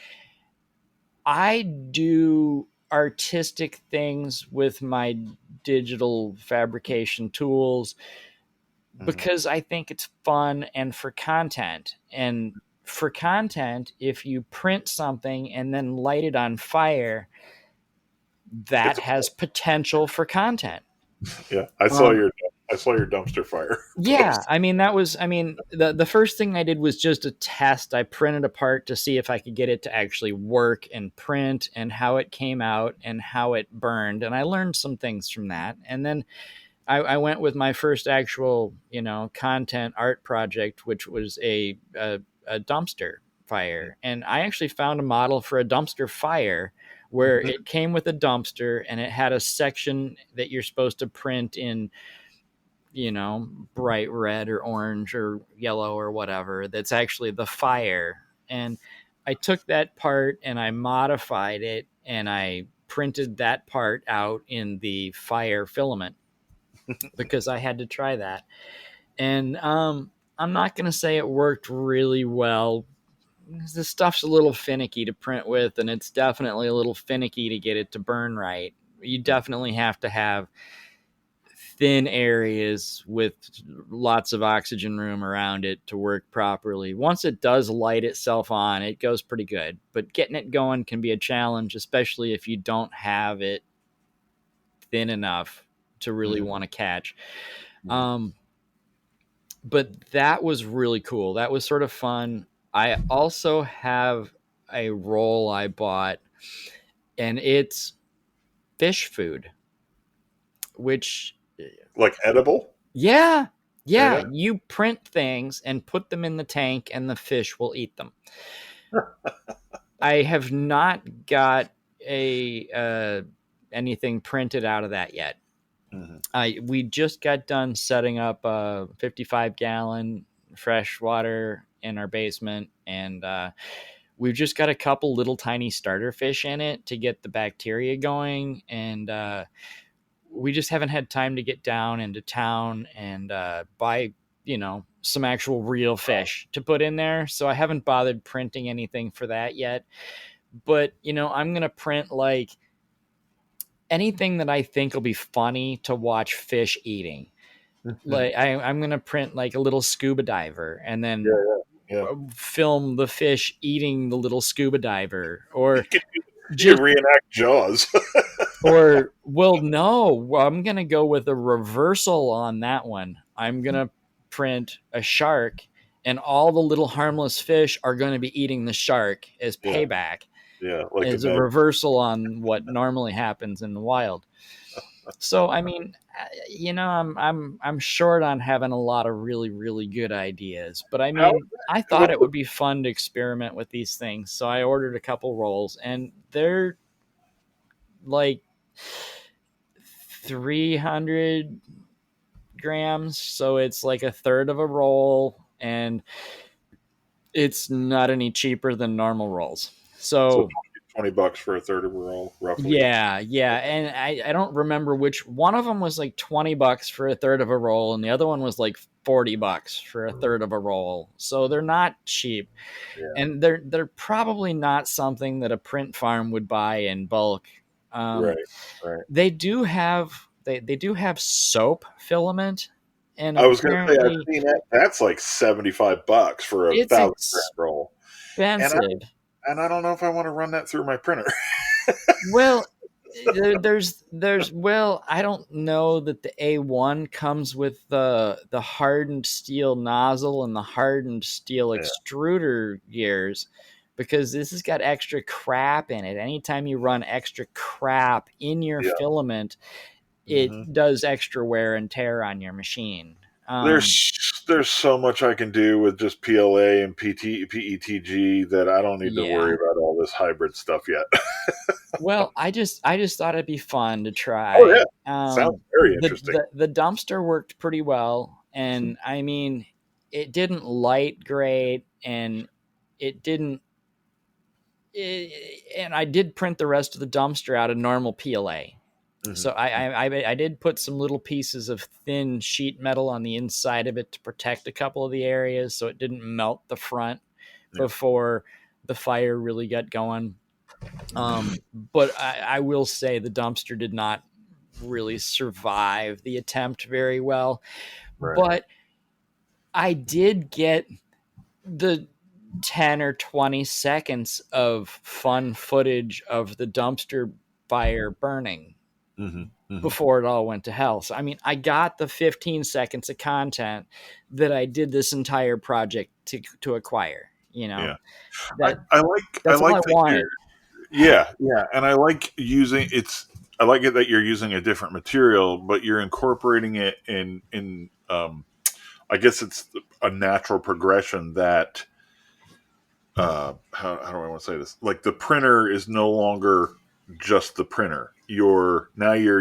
I do artistic things with my digital fabrication tools Hmm. because I think it's fun and for content. And for content, if you print something and then light it on fire, that It's has potential for content. yeah. Um, I saw your dumpster fire yeah, post. I mean the first thing I did was just a test. I printed a part to see if I could get it to actually work and print and how it came out and how it burned, and I learned some things from that. And then I went with my first actual, content art project, which was a dumpster fire. And I actually found a model for a dumpster fire where Hmm. it came with a dumpster and it had a section that you're supposed to print in, bright red or orange or yellow or whatever. That's actually the fire. And I took that part and I modified it and I printed that part out in the fire filament because I had to try that. And I'm not going to say it worked really well. This stuff's a little finicky to print with, and it's definitely a little finicky to get it to burn right. You definitely have to have thin areas with lots of oxygen room around it to work properly. Once it does light itself on, it goes pretty good. But getting it going can be a challenge, especially if you don't have it thin enough to really Hmm. want to catch. Hmm. Um, but that was really cool. That was sort of fun. I also have a roll I bought, and it's fish food, which, Like edible? yeah, yeah, Yeah. you print things and put them in the tank, and the fish will eat them. I have not got a anything printed out of that yet. Hmm. We just got done setting up a 55-gallon fresh water in our basement, and we've just got a couple little tiny starter fish in it to get the bacteria going, and we just haven't had time to get down into town and buy some actual real fish to put in there. So I haven't bothered printing anything for that yet. But I'm gonna print like anything that I think will be funny to watch fish eating. Hmm. Like I'm gonna print like a little scuba diver and Yeah. then Yeah. film the fish eating the little scuba diver, You or could, you just could reenact Jaws. or well, no, I'm gonna go with a reversal on that one. I'm gonna print a shark, and all the little harmless fish are going to be eating the shark as Yeah. payback. Yeah, like a is a med. reversal on what normally happens in the wild. So I mean, I'm short on having a lot of really really good ideas, but I How? mean, I thought What's it the would be fun to experiment with these things. So I ordered a couple rolls, and they're like 300 grams, so it's like a third of a roll, and it's not any cheaper than normal rolls. so So $20 for a third of a roll, roughly? yeah, and I don't remember which one of them was like $20 for a third of a roll, and the other one was like $40 for a third of a roll. So they're not cheap, Yeah, and they're probably not something that a print farm would buy in bulk. Um, right, right. they do have soap filament, and I was going to say I've apparently seen that. That's like $75 for a it's 1,000 gram roll, and expensive. I don't know if I want to run that through my printer. Well, there's I don't know that the A1 comes with the hardened steel nozzle and the hardened steel Yeah, extruder gears, because this has got extra crap in it. Anytime you run extra crap in your yeah. filament, it Hmm. does extra wear and tear on your machine. There's so much I can do with just PLA and PETG that I don't need to worry Yeah. about all this hybrid stuff yet. Well, I just thought it'd be fun to Oh yeah, try. sounds very interesting. The dumpster worked pretty well, and I mean, it didn't light great, and it didn't. And I did print the rest of the dumpster out of normal PLA. Hmm. So I did put some little pieces of thin sheet metal on the inside of it to protect a couple of the areas, so it didn't melt the front Yeah, before the fire really got going. But I will say the dumpster did not really survive the attempt very well. right. But I did get the 10 or 20 seconds of fun footage of the dumpster fire burning Hmm. Hmm. before it all went to hell. So, I mean, I got the 15 seconds of content that I did this entire project to acquire. You know, Yeah, that I that's all I like that you're. wanted. Yeah, yeah, and I like using it's. I like it that you're using a different material, but you're incorporating it in. I guess it's a natural progression that how do I want to say this? Like the printer is no longer just the printer. You're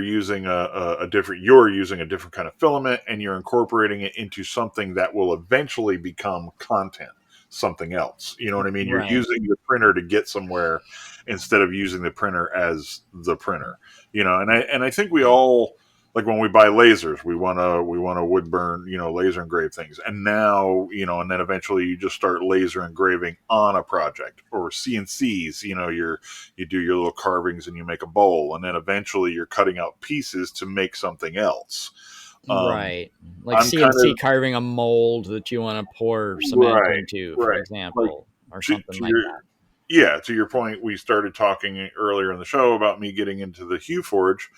using a different you're using a different kind of filament and you're incorporating it into something that will eventually become content, something else. You know what I mean? You're Right. using the printer to get somewhere instead of using the printer as the printer. And I think we all like when we buy lasers, we want to wood burn, laser engrave things. And now, and then eventually you just start laser engraving on a project or CNCs, you do your little carvings and you make a bowl, and then eventually you're cutting out pieces to make something else. Um, Right. Like I'm kind CNC of carving a mold that you want to pour cement right, into, for right. Like example, or something to like your that. yeah, to your point, we started talking earlier in the show about me getting into the Hue Forge.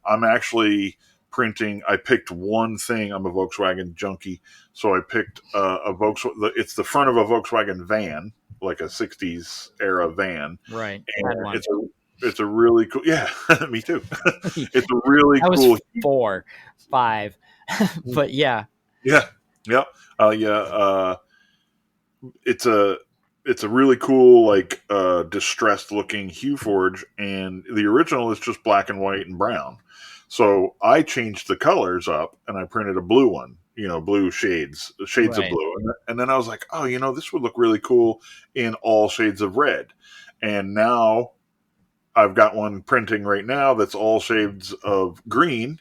I'm actually printing. I picked one thing. I'm a Volkswagen junkie, so I picked a Volkswagen. It's the front of a Volkswagen van, like a '60s era van, Right. Had and one. it's a really cool. Yeah, me too. It's a really I was cool. 4, 5, but yeah. Yeah, yeah, yeah. It's a really cool like distressed looking Hue Forge, and the original is just black and white and brown. So I changed the colors up and I printed a blue one, blue shades of Right. blue, and then I was like, oh, this would look really cool in all shades of red. And now I've got one printing right now that's all shades of green,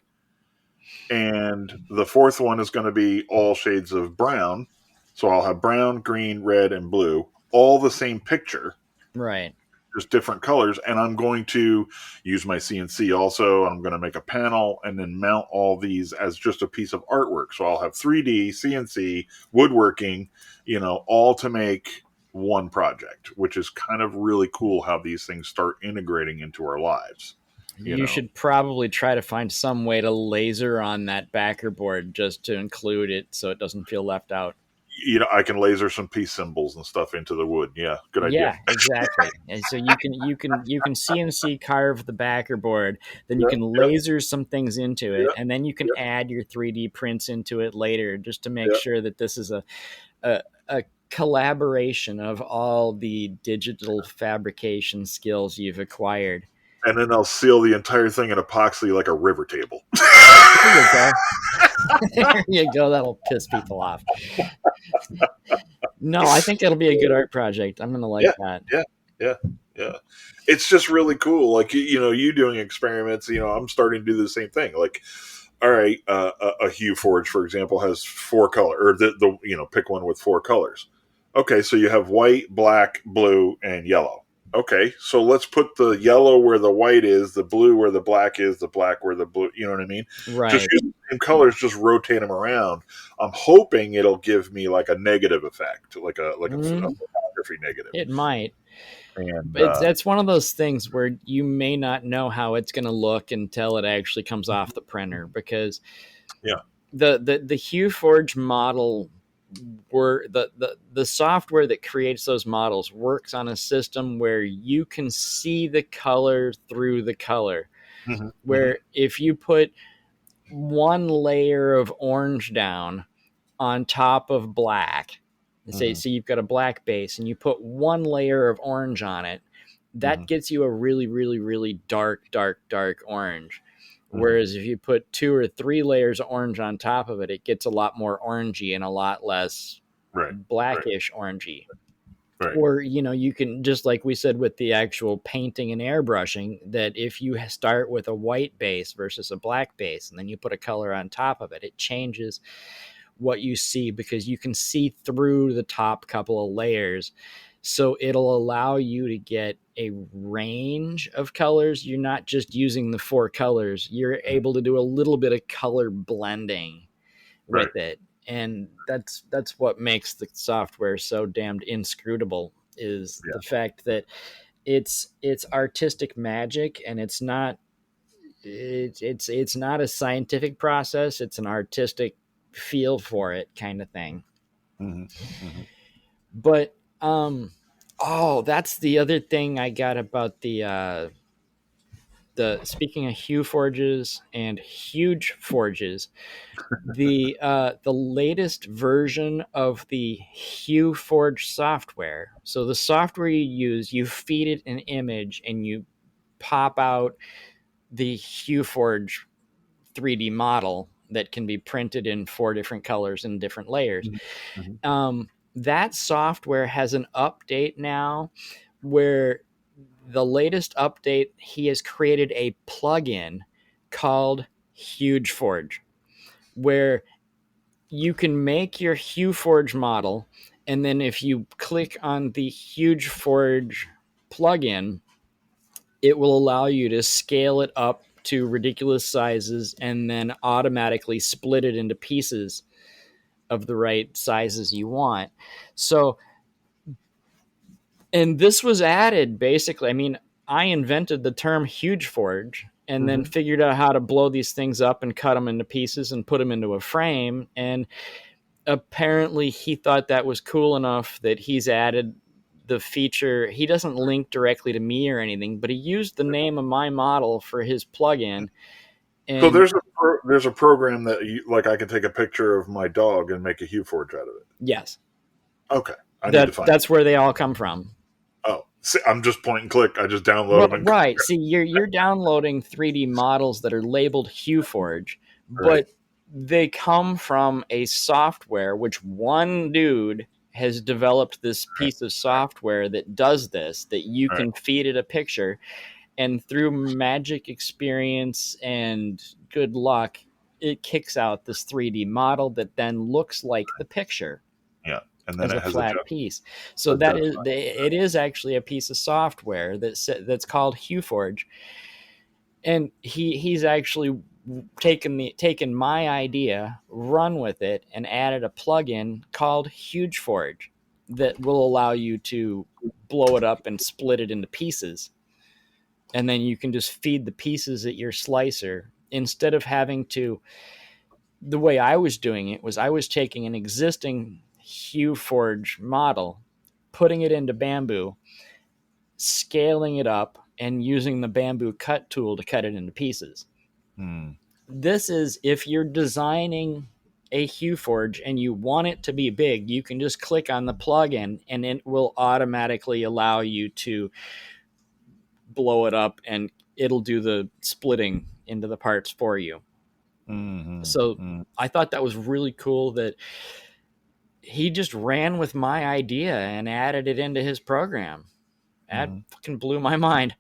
and the fourth one is going to be all shades of brown. So I'll have brown, green, red, and blue, all the same picture, Right. just different colors. And I'm going to use my CNC also. I'm going to make a panel and then mount all these as just a piece of artwork. So I'll have 3D, CNC, woodworking, all to make one project, which is kind of really cool how these things start integrating into our lives. You You know, should probably try to find some way to laser on that backer board just to include it so it doesn't feel left out. I can laser some peace symbols and stuff into the wood. Yeah, good idea. Yeah, exactly. And so you can CNC carve the backer board, then you Yeah, can yeah, laser some things into it, yeah, and then you can yeah, add your 3D prints into it later, just to make yeah. sure that this is a collaboration of all the digital fabrication skills you've acquired. And then I'll seal the entire thing in epoxy like a river table. There you go. There you go. That'll piss people off. No, I think it'll be a good art project. I'm gonna like Yeah, that. yeah, yeah, yeah. It's just really cool. Like you doing experiments. I'm starting to do the same thing. Like, all right, a hue forge, for example, has four color, or pick one with four colors. Okay, so you have white, black, blue, and yellow. Okay, so let's put the yellow where the white is, the blue where the black is, the black where the blue. You know what I mean? Just Right. use the same colors, just rotate them around. I'm hoping it'll give me like a negative effect, like a Mm, photography negative. it might. And That's one of those things where you may not know how it's going to look until it actually comes off the printer, because yeah, the HueForge model, were the software that creates those models works on a system where you can see the color through the color, hmm hmm where if you put one layer of orange down on top of black, say hmm so you've got a black base and you put one layer of orange on it, that hmm gets you a really really really dark orange. hmm Whereas if you put two or three layers of orange on top of it, it gets a lot more orangey and a lot less right, right, blackish orangey. right, Or you can, just like we said with the actual painting and airbrushing, that if you start with a white base versus a black base and then you put a color on top of it, it changes what you see, because you can see through the top couple of layers. So it'll allow you to get a range of colors. You're not just using the four colors, you're able to do a little bit of color blending right. with it. And that's what makes the software so damned inscrutable, is Yeah. the fact that it's artistic magic, and it's not a scientific process, it's an artistic feel for it kind of thing. hmm hmm But oh, that's the other thing I got about the speaking of hue forges and huge forges, the latest version of the hue forge software. So the software you use, you feed it an image and you pop out the hue forge 3D model that can be printed in four different colors and different layers. hmm hmm That software has an update now, where the latest update, he has created a plugin called Huge Forge, where you can make your Hue Forge model, and then if you click on the Huge Forge plugin, it will allow you to scale it up to ridiculous sizes and then automatically split it into pieces of the right sizes you want. So, and this was added basically. I mean, I invented the term huge forge and then hmm figured out how to blow these things up and cut them into pieces and put them into a frame. And apparently, he thought that was cool enough that he's added the feature. He doesn't link directly to me or anything, but he used the name of my model for his plugin. So And there's a program that like I can take a picture of my dog and make a hue forge out of it. yes, Okay, I need to find it. that's where they all come from. Oh, see, I'm just point and click. I just download Well, them and right. See, you're downloading 3D models that are labeled HueForge, right, but they come from a software which one dude has developed this right, piece of software that does this, that you right, can feed it a picture, and through magic experience and good luck, it kicks out this 3D model that then looks like the picture yeah, and then as it a has flat piece. So that is, adjustment. it is actually a piece of software that's called HueForge, and he's actually taken my idea, run with it, and added a plugin called HugeForge that will allow you to blow it up and split it into pieces, and then you can just feed the pieces at your slicer instead of having to. The way I was doing it was I was taking an existing Hue Forge model, putting it into bamboo, scaling it up, and using the bamboo cut tool to cut it into pieces. Mm. This is if you're designing a Hue Forge and you want it to be big, you can just click on the plugin and it will automatically allow you to blow it up and it'll do the splitting into the parts for you. Mm-hmm. So Mm. I thought that was really cool that he just ran with my idea and added it into his program. That Mm-hmm. fucking blew my mind.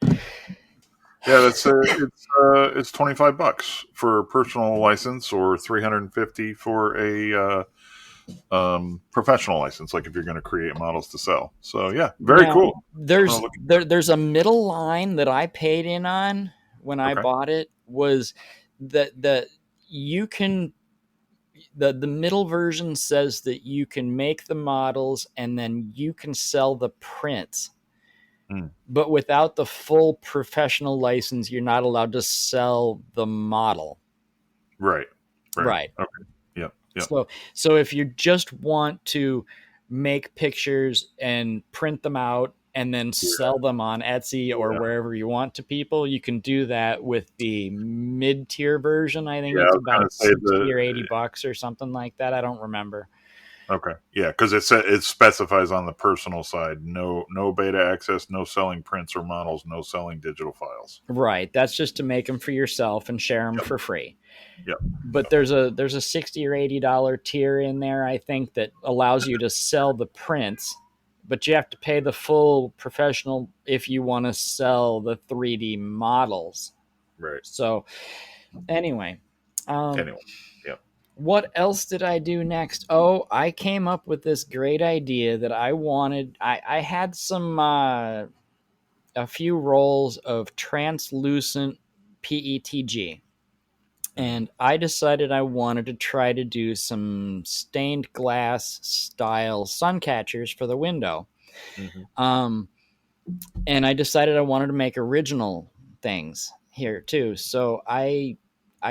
Yeah, that's it's $25 for a personal license or 350 for a professional license. Like if you're going to create models to sell. So yeah, very Now, cool. I'm gonna look. there's a middle line that I paid in on when I Okay. bought it was that you can the middle version says that you can make the models and then you can sell the prints. Mm. But without the full professional license, you're not allowed to sell the model. Right. Right. Right. Okay. Yep. Yep. So if you just want to make pictures and print them out and then Yeah. sell them on Etsy or Yeah. wherever you want to people, you can do that with the mid-tier version. I think Yeah. I it's was going about to say 60 or 80 bucks or something like that. I don't remember. okay. Yeah, because it specifies on the personal side no beta access, no selling prints or models, no selling digital files. Right. That's just to make them for yourself and share them Yep. for free. Yep. But there's a $60 or $80 tier in there, I think, that allows you to sell the prints, but you have to pay the full professional if you want to sell the 3D models. Right. So anyway, um, Anyway. Yep. what else did I do next? Oh, I came up with this great idea that I wanted. I had a few rolls of translucent PETG. Mm-hmm. And I decided I wanted to try to do some stained glass style sun catchers for the window. Mm-hmm. Um, and I decided I wanted to make original things here too. So I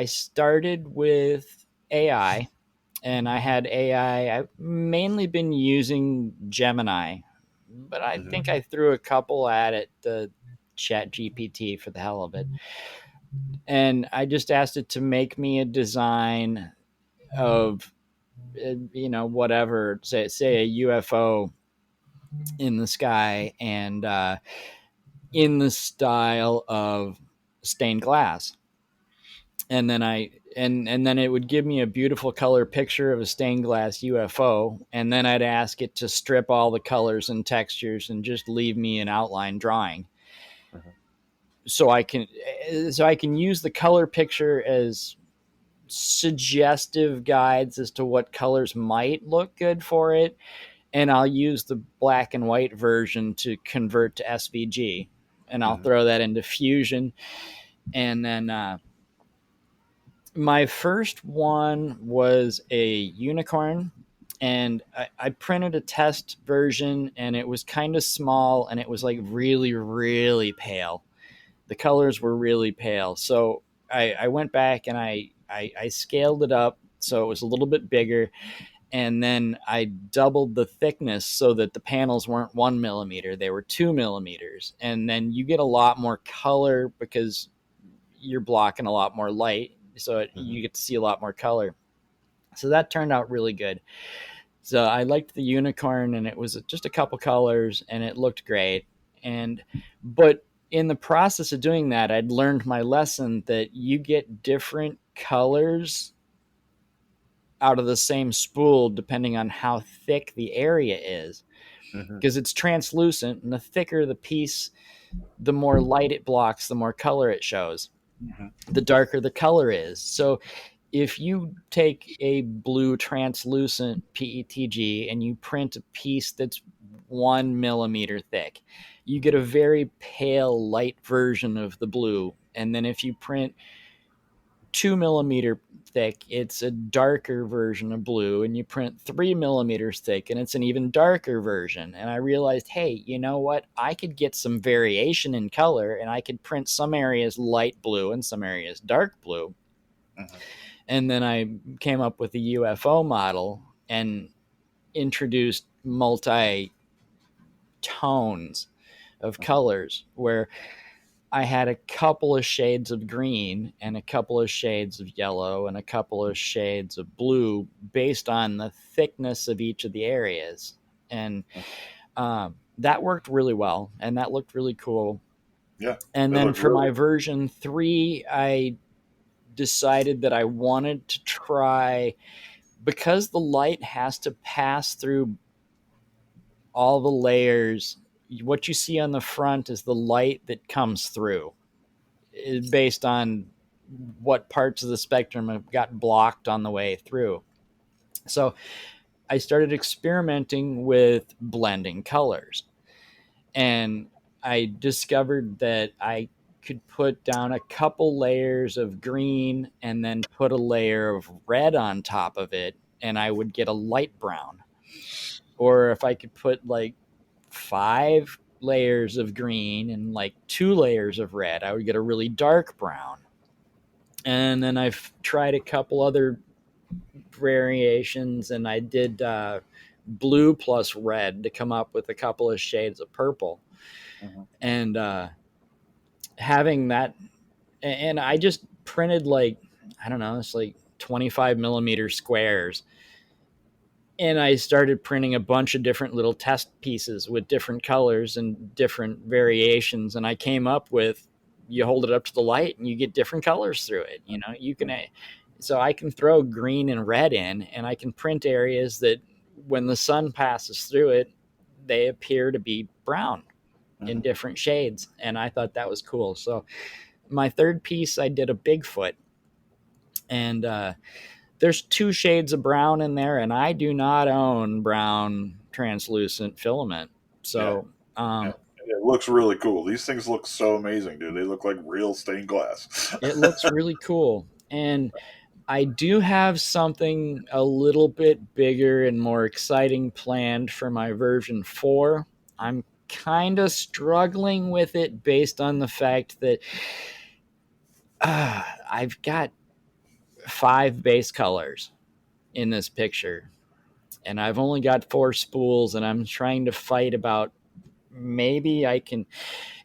started with AI, and I had AI. I've mainly been using Gemini, but I Mm-hmm. think I threw a couple at it, the Chat GPT, for the hell of it. And I just asked it to make me a design of whatever, say a UFO in the sky and in the style of stained glass. And then then it would give me a beautiful color picture of a stained glass UFO, and then I'd ask it to strip all the colors and textures and just leave me an outline drawing. Mm-hmm. So I can use the color picture as suggestive guides as to what colors might look good for it, and I'll use the black and white version to convert to SVG, and I'll Mm-hmm. throw that into Fusion. And then my first one was a unicorn, and I printed a test version, and it was kind of small, and it was like really, really pale. The colors were really pale, so I went back and I scaled it up so it was a little bit bigger, and then I doubled the thickness so that the panels weren't 1 millimeter, they were 2 millimeters. And then you get a lot more color because you're blocking a lot more light. So Mm-hmm. you get to see a lot more color. So that turned out really good. So I liked the unicorn, and it was just a couple colors and it looked great. But in the process of doing that, I'd learned my lesson that you get different colors out of the same spool depending on how thick the area is, Mm-hmm. because it's translucent, and the thicker the piece, the more light it blocks, the more color it shows, Mm-hmm. the darker the color is. So if you take a blue translucent PETG and you print a piece that's 1 millimeter thick, you get a very pale light version of the blue. And then if you print 2 millimeter thick, it's a darker version of blue, and you print 3 millimeters thick, and it's an even darker version. And I realized, hey, you know what? I could get some variation in color, and I could print some areas light blue and some areas dark blue. Mm-hmm. And then I came up with the UFO model, and introduced multi tones of Mhm. colors where I had a couple of shades of green and a couple of shades of yellow and a couple of shades of blue based on the thickness of each of the areas. And that worked really well and that looked really cool. Yeah, And they then look for really. my version 3, I decided that I wanted to try, because the light has to pass through all the layers. What you see on the front is the light that comes through, based on what parts of the spectrum have got blocked on the way through. So I started experimenting with blending colors, and I discovered that I could put down a couple layers of green and then put a layer of red on top of it, and I would get a light brown. Or if I could put like 5 layers of green and like 2 layers of red, I would get a really dark brown. And then I've tried a couple other variations, and I did blue plus red to come up with a couple of shades of purple. Mhm. And having that, and I just printed like, I don't know, it's like 25 millimeter squares, and I started printing a bunch of different little test pieces with different colors and different variations. And I came up with, you hold it up to the light and you get different colors through it. You know, you can, so I can throw green and red in, and I can print areas that when the sun passes through it, they appear to be brown in Mhm. different shades. And I thought that was cool. So my third piece, I did a Bigfoot, and there's 2 shades of brown in there, and I do not own brown translucent filament. Yeah, So yeah. It looks really cool. These things look so amazing, dude. They look like real stained glass. it looks really cool. And I do have something a little bit bigger and more exciting planned for my version 4. I'm kind of struggling with it based on the fact that I've got 5 base colors in this picture, and I've only got 4 spools, and I'm trying to fight about, maybe I can.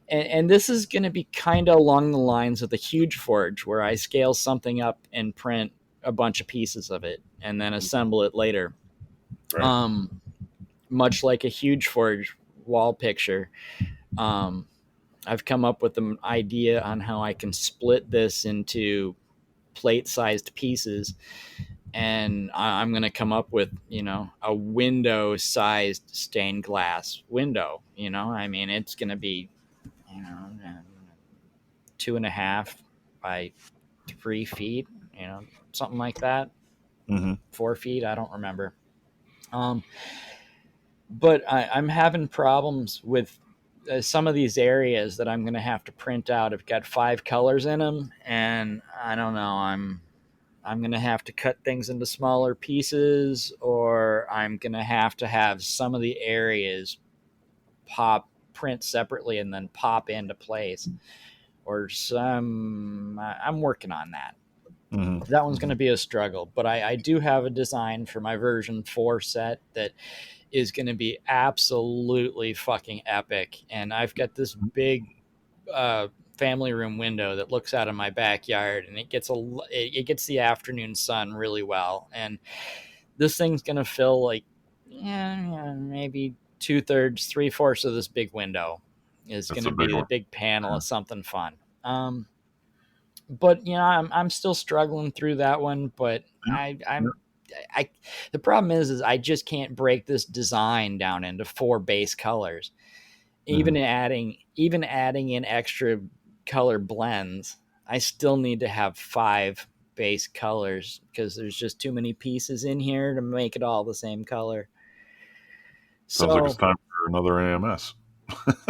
And this is going to be kind of along the lines of the huge forge, where I scale something up and print a bunch of pieces of it and then assemble it later. Right. Um, Much like a huge forge wall picture. Um, I've come up with an idea on how I can split this into plate-sized pieces, and I'm going to come up with, a window-sized stained glass window. I mean, it's going to be, you know, 2.5 by 3 feet, something like that. Hmm. 4 feet, I don't remember. Um, but I'm having problems with some of these areas that I'm going to have to print out. Have got 5 colors in them, and I don't know. I'm going to have to cut things into smaller pieces, or I'm going to have some of the areas pop print separately and then pop into place, or some. I'm working on that. Hmm. That one's going Hmm. to be a struggle, but I do have a design for my version 4 set that is going to be absolutely fucking epic. And I've got this big uh, family room window that looks out of my backyard, and it gets the afternoon sun really well. And this thing's going to fill like, yeah, maybe 2/3, 3/4 of this big window is going That's to a big be the one. big panel of something fun. But I'm still struggling through that one. But Yeah. Yeah. I the problem is I just can't break this design down into 4 base colors. Hmm. Even adding in extra color blends, I still need to have 5 base colors because there's just too many pieces in here to make it all the same color. Sounds like it's So time for another AMS.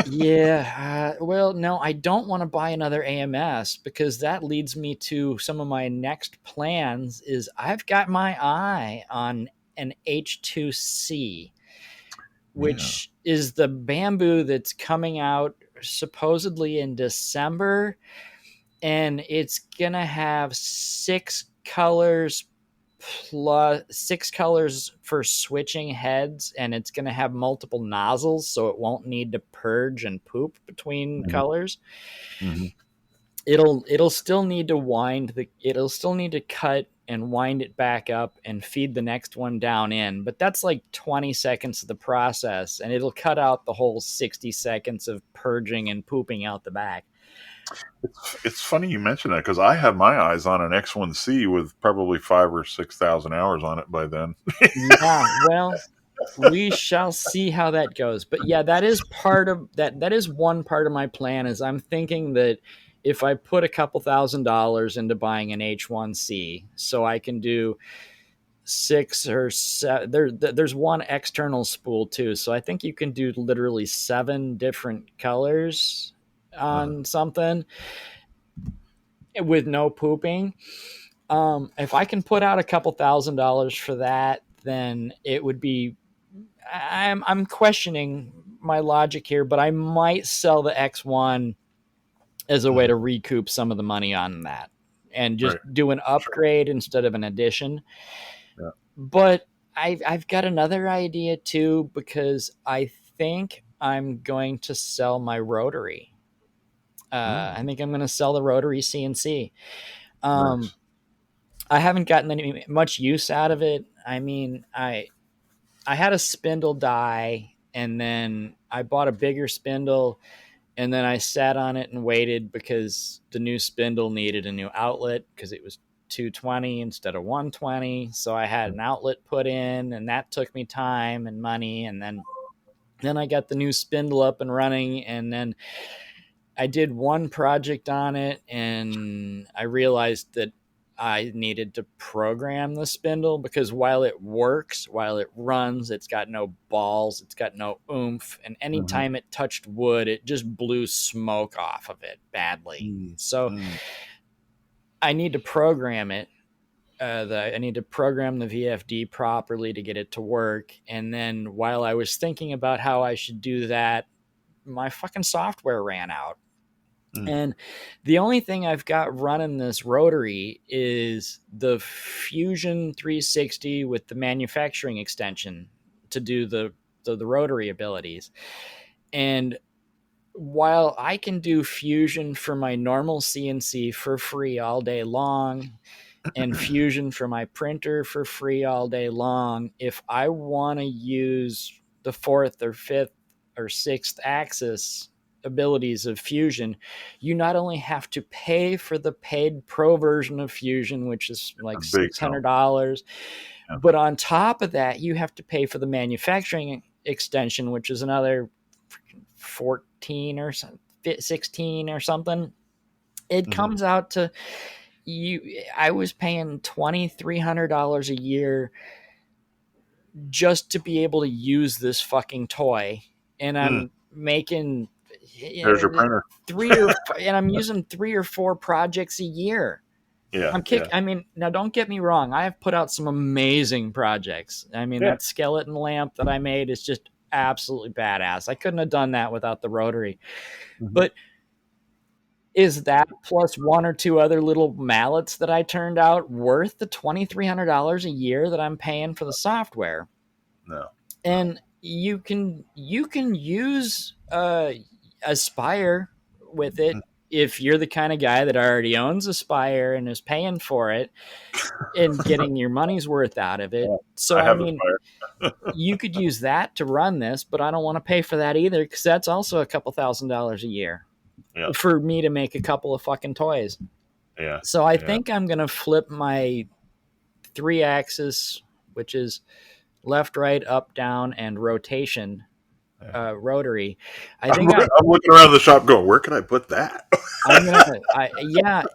yeah, well, no, I don't want to buy another AMS, because that leads me to some of my next plans. Is I've got my eye on an H2C, Yeah. which is the bamboo that's coming out supposedly in December, and it's gonna have 6 colors plus 6 colors for switching heads, and it's going to have multiple nozzles, so it won't need to purge and poop between Mhm. colors. Mhm. It'll still need to it'll still need to cut and wind it back up and feed the next one down in, but that's like 20 seconds of the process, and it'll cut out the whole 60 seconds of purging and pooping out the back. It's funny you mention that because I have my eyes on an X1C with probably 5 or 6 thousand hours on it by then. Yeah, well, we shall see how that goes. But yeah, that is part of that is one part of my plan. Is I'm thinking that if I put a couple $1,000s into buying an H1C, so I can do six or seven, there's one external spool too, so I think you can do literally 7 different colors Uh-huh. on something with no pooping. If I can put out a couple $1,000s for that, then it would be. I'm questioning my logic here, but I might sell the X1 as a way Mhm. to recoup some of the money on that and just Right. do an Sure. upgrade instead of an addition. Yeah. But I've got another idea too, because I think I'm going to sell my rotary. I Mm. think I'm going to sell the rotary CNC. Um, Nice. I haven't gotten any much use out of it. I mean, I had a spindle die, and then I bought a bigger spindle, and then I sat on it and waited because the new spindle needed a new outlet because it was 220 instead of 120. So I had an outlet put in, and that took me time and money. And then I got the new spindle up and running, and then I did one project on it, and I realized that I needed to program the spindle because while it works, while it runs, it's got no balls, it's got no oomph, and Mhm. anytime it touched wood, it just blew smoke off of it badly. Mm. So Mm. I need to program it. I need to program the VFD properly to get it to work. And then while I was thinking about how I should do that, my fucking software ran out. Mm. And the only thing I've got running this rotary is the Fusion 360 with the manufacturing extension to do the rotary abilities. And while I can do Fusion for my normal CNC for free all day long, and Fusion for my printer for free all day long, if I want to use the fourth or fifth or sixth axis abilities of Fusion, you not only have to pay for the paid pro version of Fusion, which is A like big help. $600, Yeah. but on top of that, you have to pay for the manufacturing extension, which is another 14 or 16 or something. It Mhm. comes out to you. I was paying $2,300 a year just to be able to use this fucking toy, and Mm. I'm making There's your printer. and I'm using 3 or 4 projects a year. Yeah. Yeah. I mean, now don't get me wrong. I have put out some amazing projects. I mean, Yeah. that skeleton lamp that I made is just absolutely badass. I couldn't have done that without the rotary. Mhm. But is that plus 1 or 2 other little mallets that I turned out worth the $2,300 a year that I'm paying for the software? No. No. And you can use Aspire with it Mm. if you're the kind of guy that already owns Aspire and is paying for it and getting your money's worth out of it. Yeah. So I I have mean, Aspire. you could use that to run this, but I don't want to pay for that either because that's also a couple $1,000s a year Yeah. for me to make a couple of fucking toys. Yeah. So I Yeah. think I'm gonna flip my 3 axis, which is left, right, up, down, and rotation Yeah. rotary. I I'm, think I'm looking around the shop going, where can I put that? I'm gonna.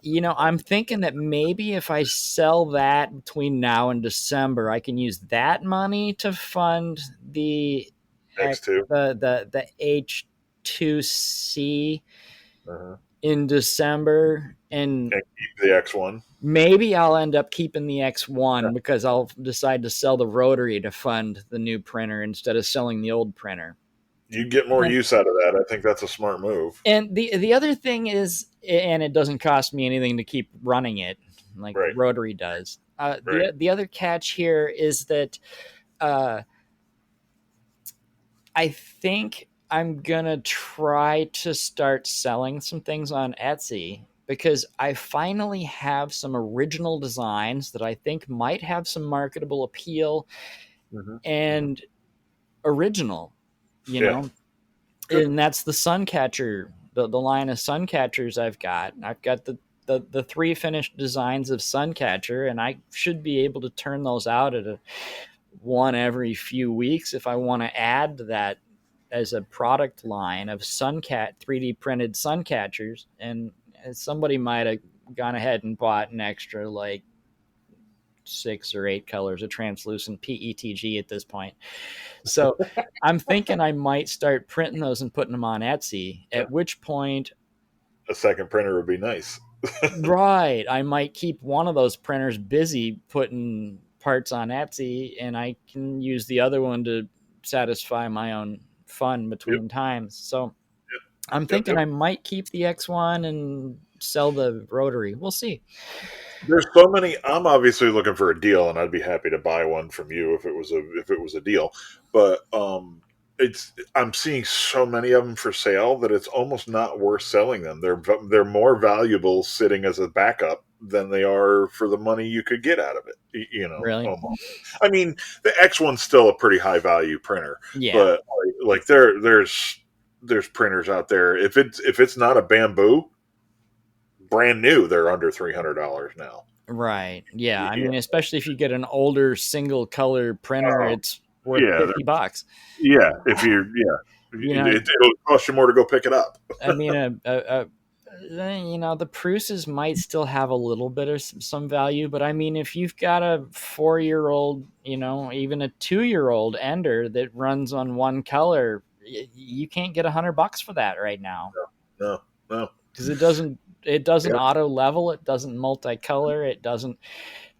Yeah, I'm thinking that maybe if I sell that between now and December, I can use that money to fund the X2. the H2C Uh-huh. in December, and And keep the X1. maybe I'll end up keeping the Yeah. X1 because I'll decide to sell the rotary to fund the new printer instead of selling the old printer. You'd get more And use out of that. I think that's a smart move. the other thing is, and it doesn't cost me anything to keep running it like the Right. rotary does. Right. The other catch here is that uh, I think I'm gonna try to start selling some things on Etsy because I finally have some original designs that I think might have some marketable appeal Hmm. Hmm. and original, you Yeah. know, Good. and that's the Suncatcher, the line of Suncatchers I've got. I've got the three finished designs of Suncatcher, and I should be able to turn those out at a one every few weeks if I want to add that as a product line of Suncat 3D printed Suncatchers. And somebody might have gone ahead and bought an extra like 6 or 8 colors of translucent PETG at this point. So I'm thinking I might start printing those and putting them on Etsy, Yeah. at which point, A second printer would be nice. right, I might keep one of those printers busy putting parts on Etsy, and I can use the other one to satisfy my own fun Yep. between times. So I'm Yep. thinking Yep. I might keep the X1 and sell the rotary. We'll see. There's so many. I'm obviously looking for a deal, and I'd be happy to buy one from you if it was a deal. But it's I'm seeing so many of them for sale that it's almost not worth selling them. They're more valuable sitting as a backup than they are for the money you could get out of it. Really? Almost. I mean, the X one's still a pretty high value printer, Yeah. but like there's printers out there. If it's not a bamboo brand new, they're under $300 now. Right. Yeah. I Yeah. mean, especially if you get an older single color printer, Oh, it's worth yeah. $50. Yeah. If you're, yeah, You know, it'll cost you more to go pick it up. I mean, the Pruses might still have a little bit of some value, but I mean, if you've got a 4 year old, even a 2 year old Ender that runs on one color, you can't get $100 for that right now No, no. because it doesn't Yep. auto level, it doesn't multicolor, it doesn't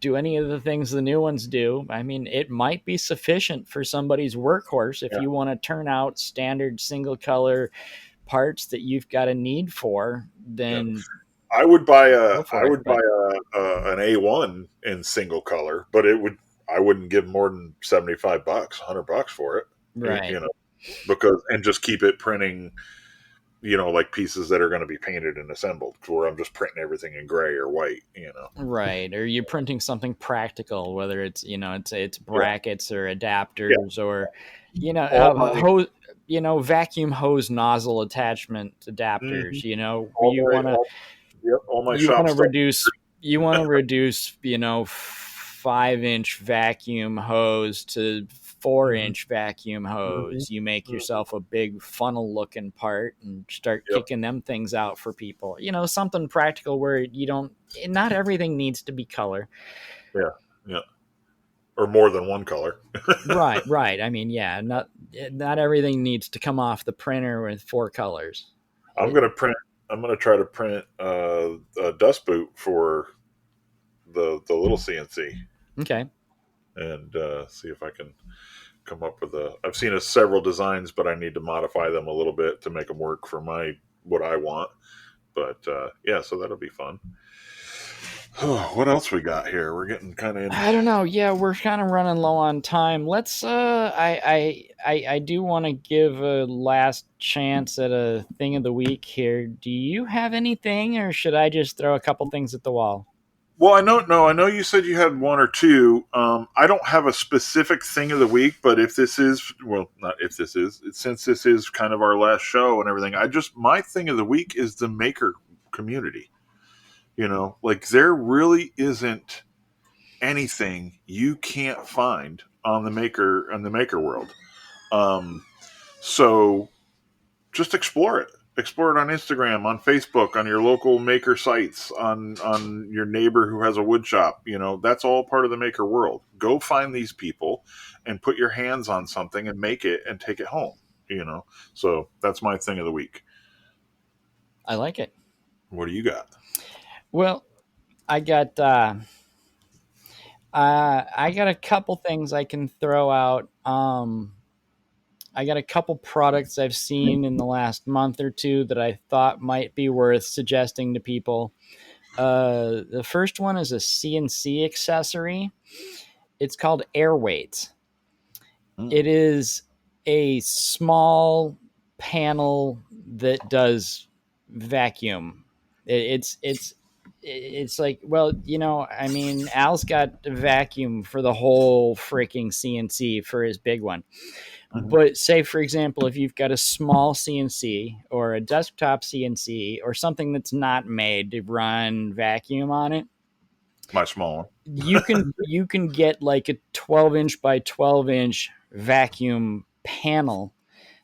do any of the things the new ones do. I mean, it might be sufficient for somebody's workhorse if Yeah. you want to turn out standard single color parts that you've got a need for, Yeah. then go I for it. would buy But an A1 in single color, but I wouldn't give more than $75, $100 for it. right, Because and just keep it printing, like pieces that are going to be painted and assembled, where I'm just printing everything in gray or white. right, or you're printing something practical, whether it's Yeah. brackets or Yeah. adapters or All my hose, vacuum hose nozzle attachment mhm, adapters. all You my want to all yep, all my you want shop to stuff. reduce you want to reduce 5-inch vacuum hose to four Hmm. inch vacuum Hmm. hose. You make Hmm. yourself a big funnel looking part and start Yep. kicking them things out for people. Something practical where you don't not everything needs to be color. Yeah. Yeah. Or more than one color. Right. I mean, yeah, not everything needs to come off the printer with four colors. I'm It, gonna print. I'm gonna try to print a dust boot for the little CNC okay. and see if I can come up with a. I've seen several designs, but I need to modify them a little bit to make them work for my what I want. But yeah, so that'll be fun. What else we got here? We're getting kind of in. I don't know. Yeah, we're kind of running low on time. Let's. I do want to give a last chance at a thing of the week here. Do you have anything, or should I just throw a couple things at the wall? Well, I know. No, I know you said you had one or two. I don't have a specific thing of the week, but if this is, well, not if this is, since this is kind of our last show and everything, my thing of the week is the maker community. Like there really isn't anything you can't find on the maker world. Um, so just explore it. Explore it on Instagram, on Facebook, on your local maker sites, on your neighbor who has a wood shop. That's all part of the maker world. Go find these people and put your hands on something and make it and take it home. So that's my thing of the week. I like it. What do you got? Well, I got I got a couple things I can throw out. I got a couple products I've seen in the last month or two that I thought might be worth suggesting to people. The first one is a CNC accessory. It's called Airweight. Mm. It is a small panel that does vacuum. It's like, well, I mean, Al's got a vacuum for the whole freaking CNC for his big one. Hmm. But say, for example, if you've got a small CNC or a desktop CNC or something that's not made to run vacuum on it, My small one. you can get like a 12-inch by 12-inch vacuum panel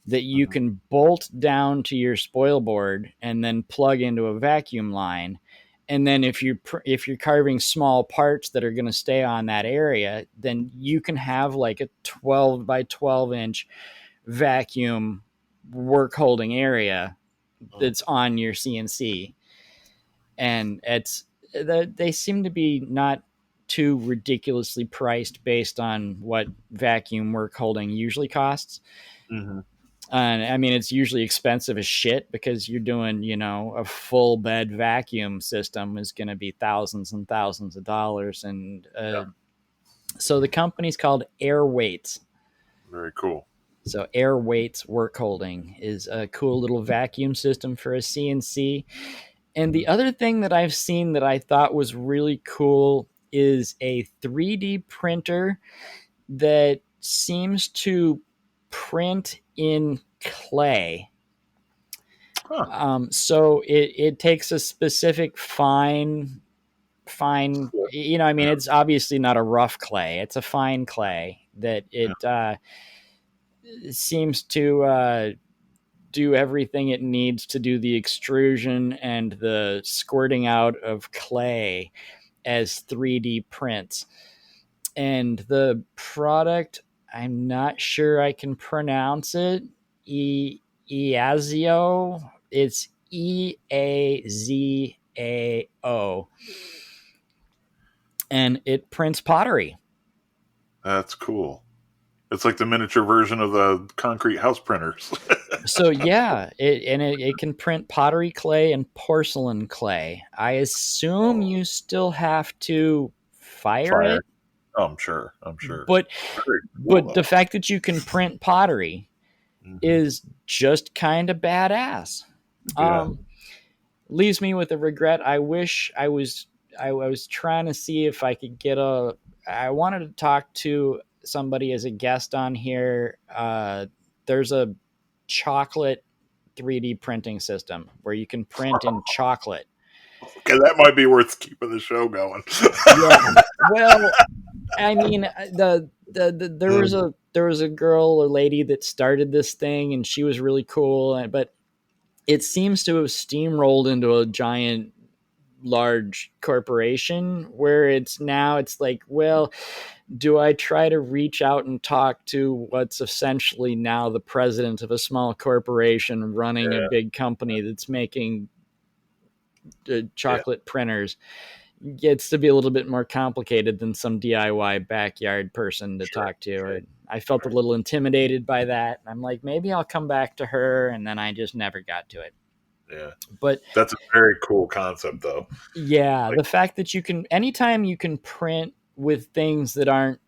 that you Hmm. can bolt down to your spoil board and then plug into a vacuum line. And then if you're carving small parts that are going to stay on that area, then you can have like a 12 by 12-inch vacuum work holding area that's on your CNC. And they seem to be not too ridiculously priced based on what vacuum work holding usually costs. Hmm. And I mean, it's usually expensive as shit because you're doing, a full bed vacuum system is going to be thousands and thousands of dollars. And Yeah. so the company's called Airweight. Very cool. So Airweight's work holding is a cool little vacuum system for a CNC. And Hmm. the other thing that I've seen that I thought was really cool is a 3D printer that seems to print in clay. Huh. So it takes a specific fine, Cool. I mean, Yeah. it's obviously not a rough clay. It's a fine clay that Yeah. it seems to do everything it needs to do the extrusion and the squirting out of clay as 3D prints. And the product, I'm not sure I can pronounce it. Eazio. It's Eazao. And it prints pottery. That's cool. It's like the miniature version of the concrete house printers. So yeah, it can print pottery clay and porcelain clay. I assume Oh, you still have to fire fire. it, Oh, I'm sure. I'm sure. but Very cool but the though. fact that you can print pottery Hmm. is just kind of badass. Yeah. Um, Leaves me with a regret. I wish I was trying to see if I could get a. I wanted to talk to somebody as a guest on here. There's a chocolate 3D printing system where you can print in chocolate. Okay, that might be worth keeping the show going. Yeah. Well, I mean, there was Mm. a girl or lady that started this thing, and she was really cool. But it seems to have steamrolled into a giant, large corporation where it's like, well, do I try to reach out and talk to what's essentially now the president of a small corporation running a Yeah. big company that's making Yeah. chocolate printers? Gets to be a little bit more complicated than some DIY backyard person to Sure. talk to. Sure. I felt a Sure. little intimidated by that. I'm like, maybe I'll come back to her, and then I just never got to it. Yeah. But That's a very cool concept, though. yeah, Like, the fact that anytime you can print with things that aren't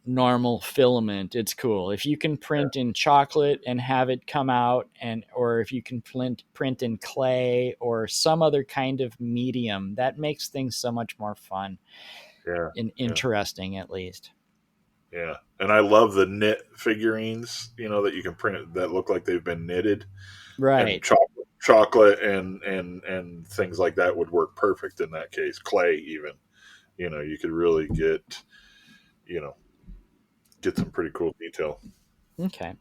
normal filament, it's cool. If you can yeah. print in chocolate and have it come out, or if you can print in clay or some other kind of medium, that makes things so much more fun Yeah. and Yeah. interesting, at least. Yeah. And I love the knit figurines, that you can print that look like they've been knitted, and Right. chocolate and things like that would work perfect in that case. Clay, even, you could really you know, get some pretty cool detail. Okay.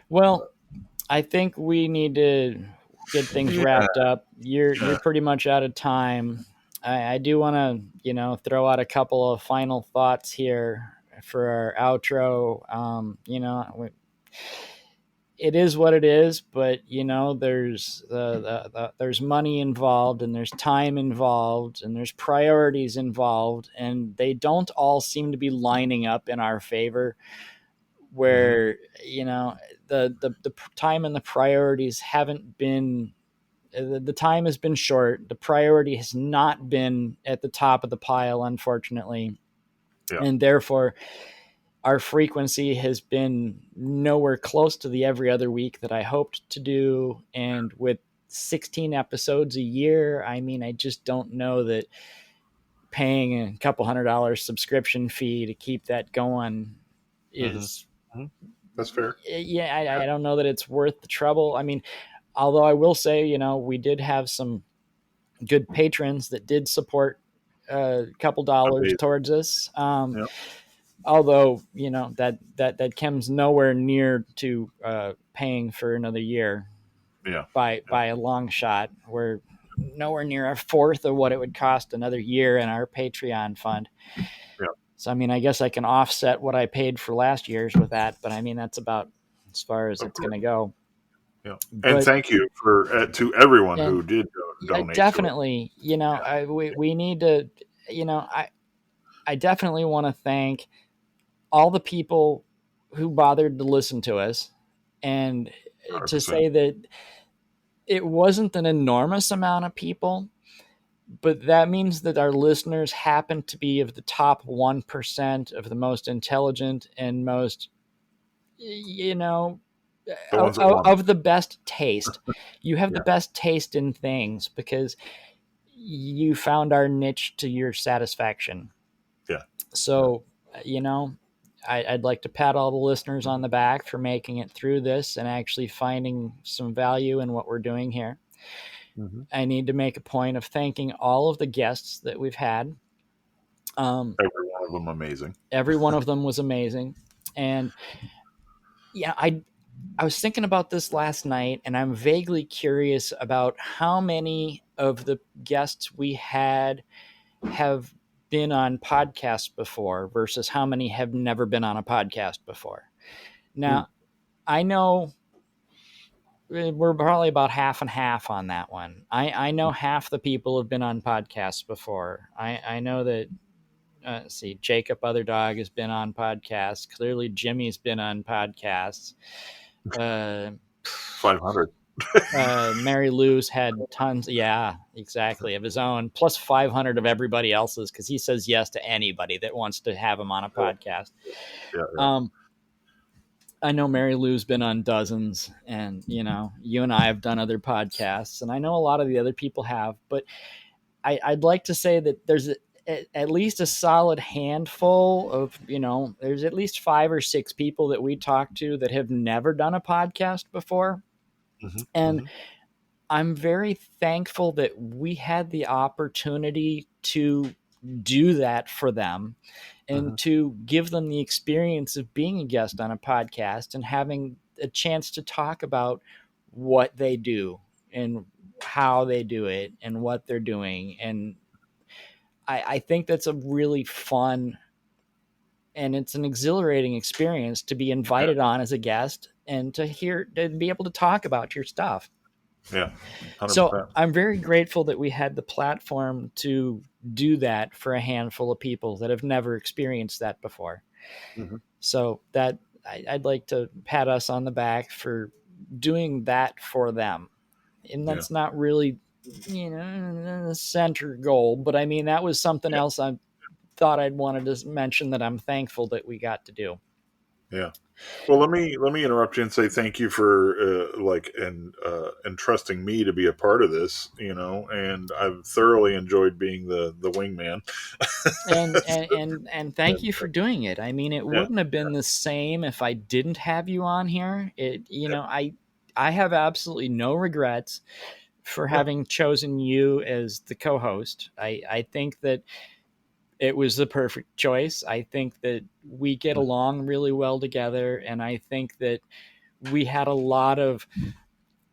Well, I think we need to get things Yeah. wrapped up. You're Yeah. pretty much out of time. I do want to, throw out a couple of final thoughts here for our outro. It is what it is, but there's there's money involved, and there's time involved, and there's priorities involved, and they don't all seem to be lining up in our favor. Hmm. Where the time and the priorities haven't been The time has been short. The priority has not been at the top of the pile, unfortunately. Yeah. And therefore, our frequency has been nowhere close to the every other week that I hoped to do. And with 16 episodes a year, I mean, I just don't know that paying a couple $100 subscription fee to keep that going Hmm. is, Hmm. That's fair. yeah, Yeah. I don't know that it's worth the trouble. I mean, although I will say, we did have some good patrons that did support a couple dollars Amazing. towards us. Yeah. Although that comes nowhere near to paying for another year Yeah. by a long shot. We're nowhere near a fourth of what it would cost another year in our Patreon fund. Yeah. So I mean, I guess I can offset what I paid for last year's with that, but I mean that's about as far as Of it's going course. to go. Yeah. And But thank you for to everyone and who did I donate to it. definitely, we need to, I definitely want to thank all the people who bothered to listen to us, and to 100%. say that it wasn't an enormous amount of people, but that means that our listeners happen to be of the top 1% of the most intelligent and most, you know, The ones that want of the best taste. You have it. the Yeah. best taste in things because you found our niche to your satisfaction. Yeah. Yeah. So, you know, I'd like to pat all the listeners on the back for making it through this and actually finding some value in what we're doing here. Hmm. I need to make a point of thanking all of the guests that we've had. Um, Every one of them amazing. every one of them was amazing. And yeah, I was thinking about this last night, and I'm vaguely curious about how many of the guests we had have been on podcasts before versus how many have never been on a podcast before. Mm. Now, I know we're probably about half and half on that one. I know half the people have been on podcasts before. I know that, let's see, Jacob Other Dog has been on podcasts. Clearly, Jimmy's been on podcasts. Uh, 500. Mary Lou's had tons, yeah, exactly, of his own, plus 500 of everybody else's because he says yes to anybody that wants to have him on a Yeah. podcast. Yeah. Yeah. Um, I know Mary Lou's been on dozens, and you and I have done other podcasts, and I know a lot of the other people have, but I'd like to say that there's at least a solid handful of, there's at least 5 or 6 people that we talk to that have never done a podcast before. Hmm. And Hmm. I'm very thankful that we had the opportunity to do that for them and Hmm. to give them the experience of being a guest on a podcast and having a chance to talk about what they do and how they do it and what they're doing. And I think that's a really fun and it's an exhilarating experience to be Yeah. invited on as a guest and to be able to talk about your stuff. Yeah. So 100%. I'm very grateful that we had the platform to do that for a handful of people that have never experienced that before. Hmm. So that I'd like to pat us on the back for doing that for them. And Yeah. that's not really, the center goal, but I mean, that was something Yeah. else I thought I'd wanted to mention that I'm thankful that we got to do. Yeah. Well, let me interrupt you and say thank you for entrusting me to be a part of this. And I've thoroughly enjoyed being the wingman. And thank And, you for doing it. I mean, it yeah. wouldn't have been the same if I didn't have you on here. I have absolutely no regrets for Yeah. having chosen you as the co-host. I think that it was the perfect choice. I think that we get along really well together, and I think that we had a lot of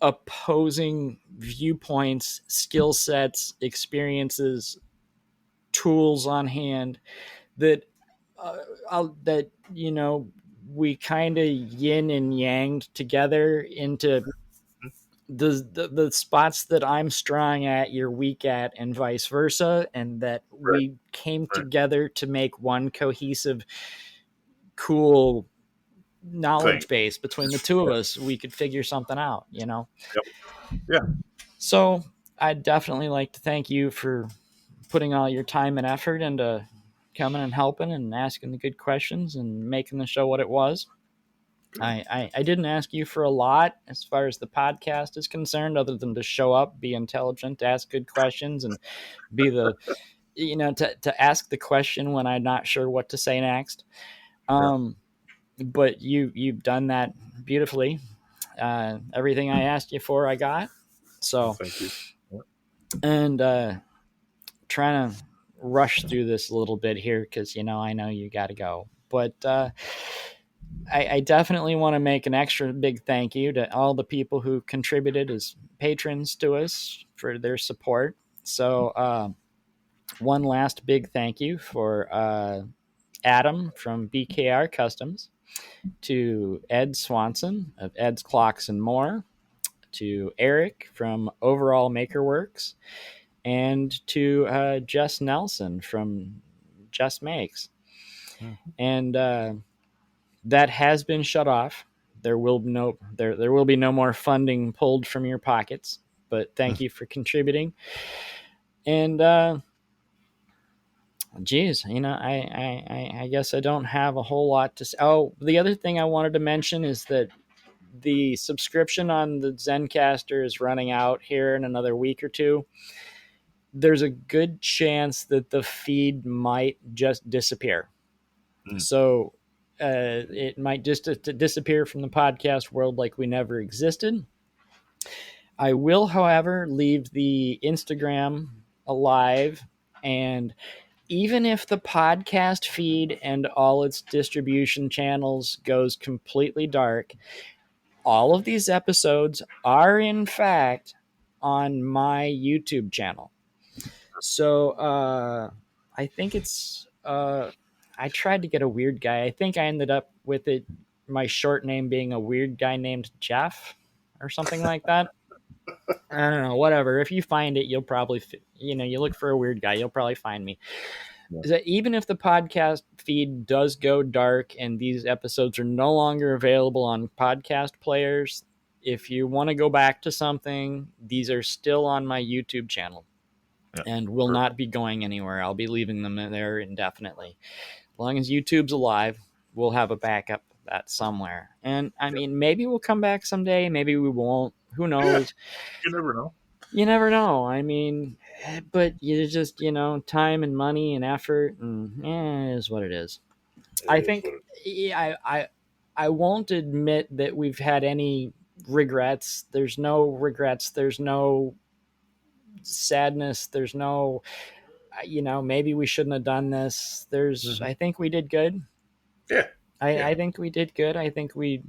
opposing viewpoints, skill sets, experiences, tools on hand that that we kind of yin and yanged together into the spots that I'm strong at, you're weak at, and vice versa, and that Right. we came Right. together to make one cohesive, cool Thing. knowledge base between the two of Yeah. us. We could figure something out, Yep. Yeah. So I'd definitely like to thank you for putting all your time and effort into coming and helping and asking the good questions and making the show what it was. Good. I didn't ask you for a lot as far as the podcast is concerned, other than to show up, be intelligent, ask good questions, and be the, to ask the question when I'm not sure what to say next. Yeah. Um, but you've done that beautifully. Everything I asked you for, I got. Well, So, thank you. Yeah. and trying to rush through this a little bit here because I know you got to go, but I definitely want to make an extra big thank you to all the people who contributed as patrons to us for their support. So, one last big thank you for Adam from BKR Customs, to Ed Swanson of Ed's Clocks and More, to Eric from Overall Makerworks, and to Jess Nelson from Just Makes. Mhm. And that has been shut off. There will be no more funding pulled from your pockets. But thank you for contributing. And geez, I guess I don't have a whole lot to say. Oh, the other thing I wanted to mention is that the subscription on the Zencaster is running out here in another week or two. There's a good chance that the feed might just disappear. Mm. So it might just disappear from the podcast world like we never existed. I will, however, leave the Instagram alive. And even if the podcast feed and all its distribution channels goes completely dark, all of these episodes are, in fact, on my YouTube channel. So I think it's. I tried to get a weird guy. I think I ended up with it. My short name being a weird guy named Jeff, or something like that. I don't know. Whatever. If you find it, you'll probably, you look for a weird guy, you'll probably find me. Yeah. Is that even if the podcast feed does go dark and these episodes are no longer available on podcast players, if you want to go back to something, these are still on my YouTube channel Yeah. and will Perfect. not be going anywhere. I'll be leaving them there indefinitely. As long as YouTube's alive, we'll have a backup of that somewhere. And I Yeah. mean, maybe we'll come back someday. Maybe we won't. Who Yeah. knows? You never know. You never know. I mean, but you just, time and money and effort, and it is what it is. It I is think what it I won't admit that we've had any regrets. There's no regrets. There's no sadness. There's no, maybe we shouldn't have done this. is. I think we did good. Yeah. Yeah. I think we did good. I think we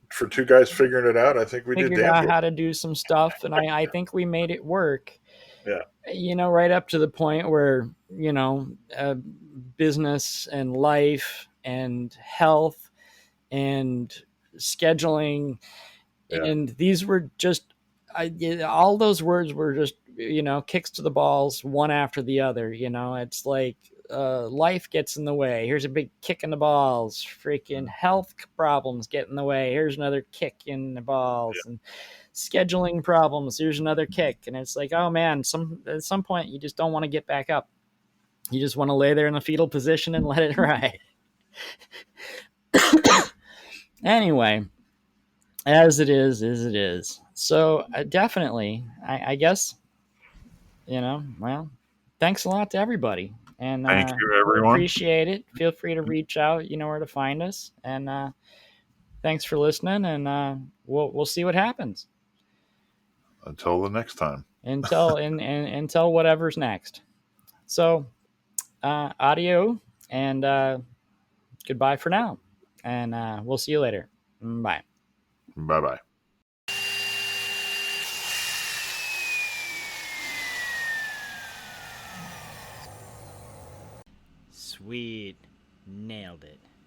For two guys figuring it out, I think we did figured damn out good. how to do some stuff, and I think we made it work. Yeah. Right up to the point where, business and life and health and scheduling, Yeah. and these were just, all those words were just, kicks to the balls one after the other. It's like, life gets in the way. Here's a big kick in the balls. Freaking health problems get in the way. Here's another kick in the balls. And scheduling problems. Here's another kick. And it's like, oh man, at some point you just don't want to get back up. You just want to lay there in a fetal position and let it ride. Anyway, as it is it is. So definitely, I guess, well, thanks a lot to everybody. And Thank you, we everyone. appreciate it. Feel free to reach out. You know where to find us. And thanks for listening. And we'll see what happens Until the next time. until whatever's next. So audio and goodbye for now. And we'll see you later. Bye. Bye bye. Sweet. Nailed it.